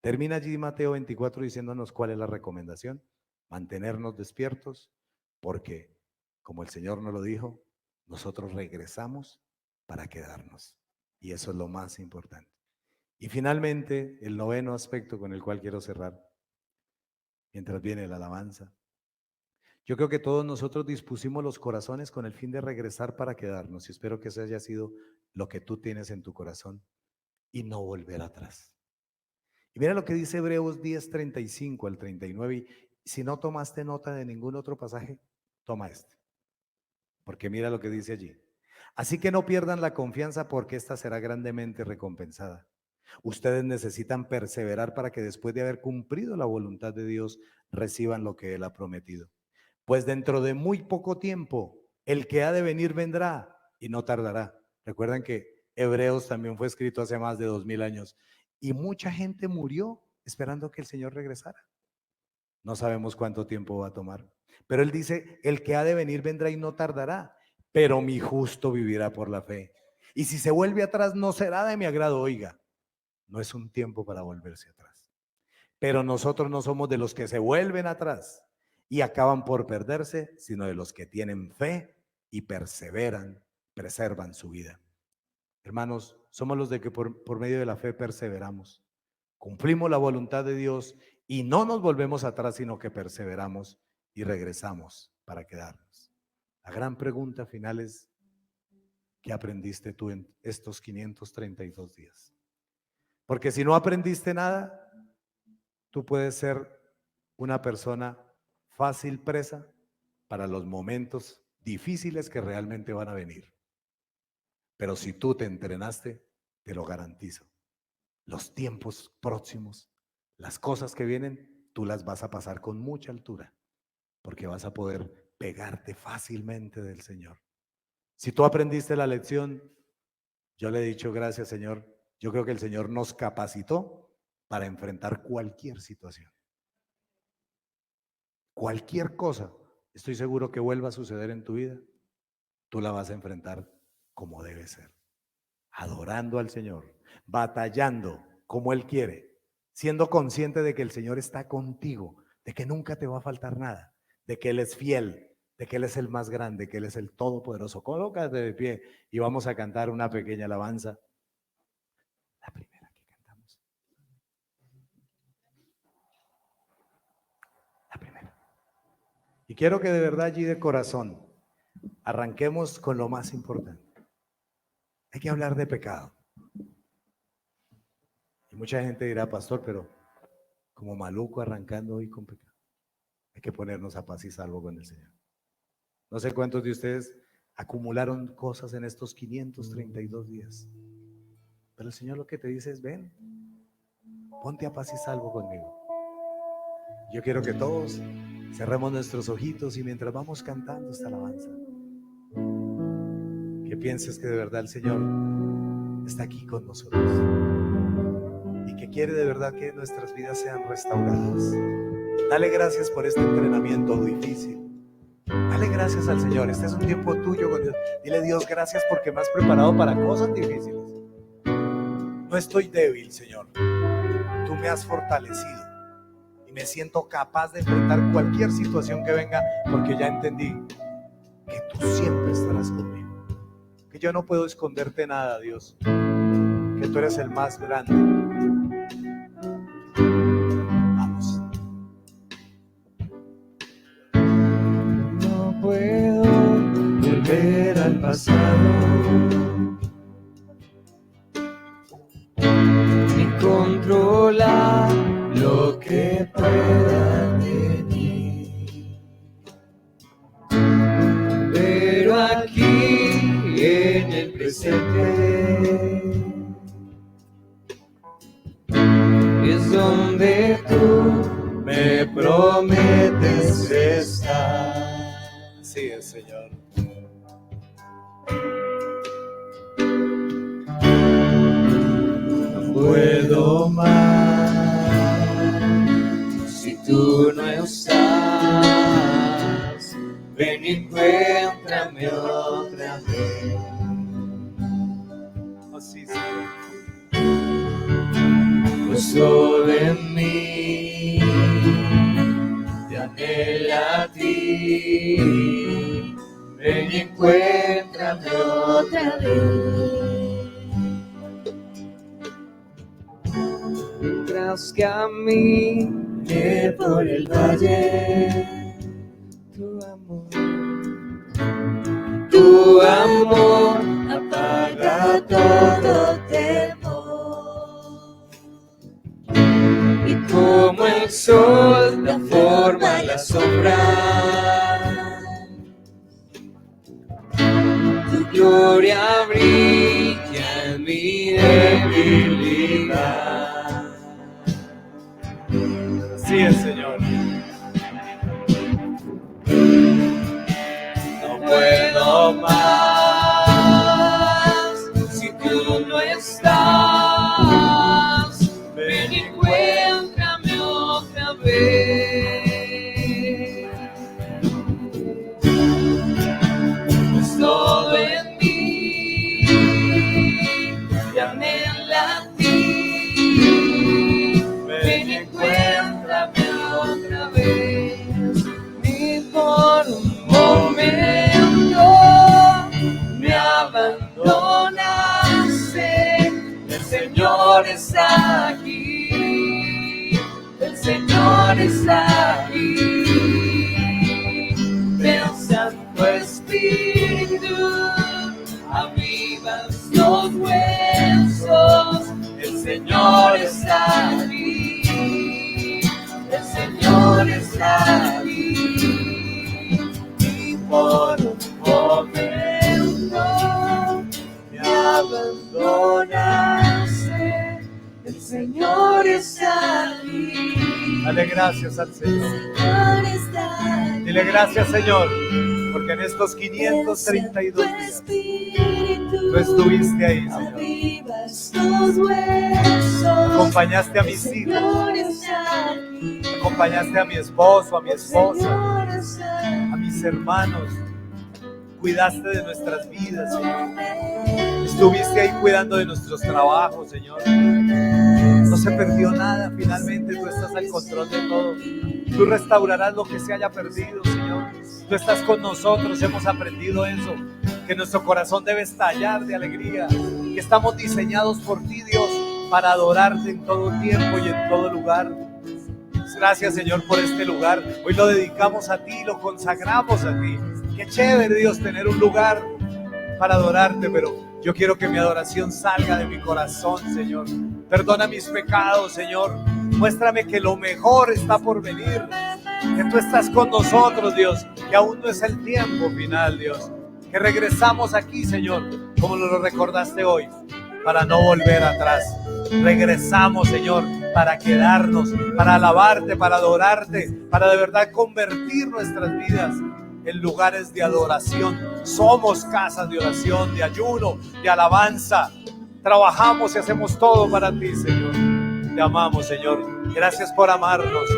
Termina allí Mateo 24 diciéndonos cuál es la recomendación: mantenernos despiertos, porque, como el Señor nos lo dijo, nosotros regresamos para quedarnos. Y eso es lo más importante. Y finalmente, el noveno aspecto con el cual quiero cerrar, mientras viene la alabanza. Yo creo que todos nosotros dispusimos los corazones con el fin de regresar para quedarnos, y espero que ese haya sido lo que tú tienes en tu corazón, y no volver atrás. Y mira lo que dice Hebreos 10:35 al 39, y si no tomaste nota de ningún otro pasaje, toma este, porque mira lo que dice allí. Así que no pierdan la confianza, porque esta será grandemente recompensada. Ustedes necesitan perseverar para que después de haber cumplido la voluntad de Dios, reciban lo que Él ha prometido. Pues dentro de muy poco tiempo, el que ha de venir vendrá y no tardará. Recuerdan que Hebreos también fue escrito hace más de 2000 años y mucha gente murió esperando que el Señor regresara. No sabemos cuánto tiempo va a tomar, pero Él dice, el que ha de venir vendrá y no tardará, pero mi justo vivirá por la fe. Y si se vuelve atrás, no será de mi agrado. Oiga, no es un tiempo para volverse atrás. Pero nosotros no somos de los que se vuelven atrás y acaban por perderse, sino de los que tienen fe y perseveran, preservan su vida. Hermanos, somos los de que por medio de la fe perseveramos, cumplimos la voluntad de Dios y no nos volvemos atrás, sino que perseveramos y regresamos para quedarnos. La gran pregunta final es, ¿qué aprendiste tú en estos 532 días? Porque si no aprendiste nada, tú puedes ser una persona fácil presa para los momentos difíciles que realmente van a venir. Pero si tú te entrenaste, te lo garantizo. Los tiempos próximos, las cosas que vienen, tú las vas a pasar con mucha altura, porque vas a poder pegarte fácilmente del Señor. Si tú aprendiste la lección, yo le he dicho gracias, Señor. Yo creo que el Señor nos capacitó para enfrentar cualquier situación. Cualquier cosa, estoy seguro que vuelva a suceder en tu vida, tú la vas a enfrentar como debe ser. Adorando al Señor, batallando como Él quiere, siendo consciente de que el Señor está contigo, de que nunca te va a faltar nada, de que Él es fiel, de que Él es el más grande, que Él es el todopoderoso. Colócate de pie y vamos a cantar una pequeña alabanza. La primera que cantamos. La primera. Y quiero que de verdad allí de corazón arranquemos con lo más importante. Hay que hablar de pecado. Y mucha gente dirá, pastor, pero como maluco arrancando hoy con pecado. Hay que ponernos a paz y salvo con el Señor. No sé cuántos de ustedes acumularon cosas en estos 532 días. Pero el Señor lo que te dice es, ven, ponte a paz y salvo conmigo. Yo quiero que todos cerremos nuestros ojitos y mientras vamos cantando esta alabanza, que pienses que de verdad el Señor está aquí con nosotros y que quiere de verdad que nuestras vidas sean restauradas. Dale gracias por este entrenamiento difícil. Dale gracias al Señor. Este es un tiempo tuyo con Dios. Dile, Dios, gracias porque me has preparado para cosas difíciles. No estoy débil, Señor. Tú me has fortalecido y me siento capaz de enfrentar cualquier situación que venga, porque ya entendí que tú siempre estarás conmigo, que yo no puedo esconderte nada, Dios, que tú eres el más grande. Vamos. No puedo volver al pasado ni controlar lo que pueda venir, pero aquí en el presente es donde tú me prometes estar. Así es, Señor. No puedo más si tú tú no estás, ven y encuéntrame otra vez. Así, Señor. Pues todo en mí te anhela a ti, ven y encuéntrame otra vez. Mientras camine por el valle, tu amor apaga todo temor. Y como el sol da forma a la sombra, tu gloria brilla en mi debilidad. Así es, Señor. No puedo más si tú no estás. Ven y encuéntrame otra vez. Pues todo en mí te anhela a ti. Ven y encuéntrame otra vez. Ni por un momento me abandonaste. El Señor está aquí. El Señor está aquí. Ven, Santo Espíritu, aviva los huesos. El Señor está aquí. El Señor está aquí. Y por un momento me abandonaste. El Señor está aquí. Dale gracias al Señor. Señor está aquí. Dile gracias, Señor, porque en estos 532 días tú estuviste ahí, Señor. Acompañaste a mis hijos, acompañaste a mi esposo, a mi esposa, a mis hermanos. Cuidaste de nuestras vidas, Señor. Estuviste ahí cuidando de nuestros trabajos, Señor. No se perdió nada, finalmente tú estás al control de todo. Tú restaurarás lo que se haya perdido, Señor. Tú estás con nosotros, hemos aprendido eso, que nuestro corazón debe estallar de alegría, que estamos diseñados por ti, Dios, para adorarte en todo tiempo y en todo lugar. Gracias, Señor, por este lugar. Hoy lo dedicamos a ti, lo consagramos a ti. Qué chévere, Dios, tener un lugar para adorarte, pero yo quiero que mi adoración salga de mi corazón, Señor. Perdona mis pecados, Señor. Muéstrame que lo mejor está por venir, que tú estás con nosotros, Dios, que aún no es el tiempo final, Dios. Que regresamos aquí, Señor, como nos lo recordaste hoy, para no volver atrás. Regresamos, Señor, para quedarnos, para alabarte, para adorarte, para de verdad convertir nuestras vidas en lugares de adoración. Somos casas de oración, de ayuno, de alabanza. Trabajamos y hacemos todo para ti, Señor. Te amamos, Señor. Gracias por amarnos.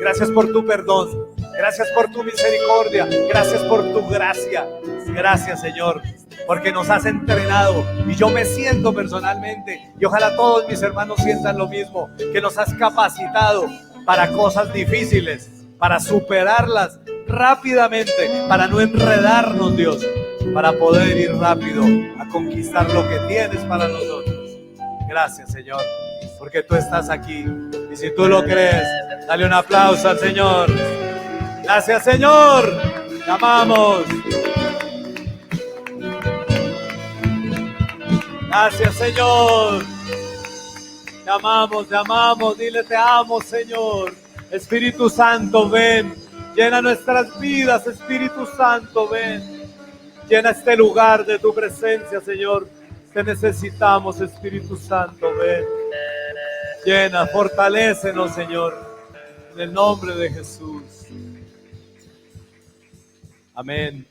Gracias por tu perdón. Gracias por tu misericordia. Gracias por tu gracia. Gracias, Señor, porque nos has entrenado. Y yo me siento personalmente, y ojalá todos mis hermanos sientan lo mismo, que nos has capacitado para cosas difíciles, para superarlas rápidamente, para no enredarnos, Dios, para poder ir rápido a conquistar lo que tienes para nosotros. Gracias, Señor, porque tú estás aquí. Y si tú lo crees, dale un aplauso al Señor. Gracias, Señor. Te amamos. Gracias, Señor. Te amamos. Dile, te amo, Señor. Espíritu Santo, ven. Llena nuestras vidas, Espíritu Santo, ven. Llena este lugar de tu presencia, Señor. Te necesitamos, Espíritu Santo, ven. Llena, fortalécenos, Señor. En el nombre de Jesús. Amén.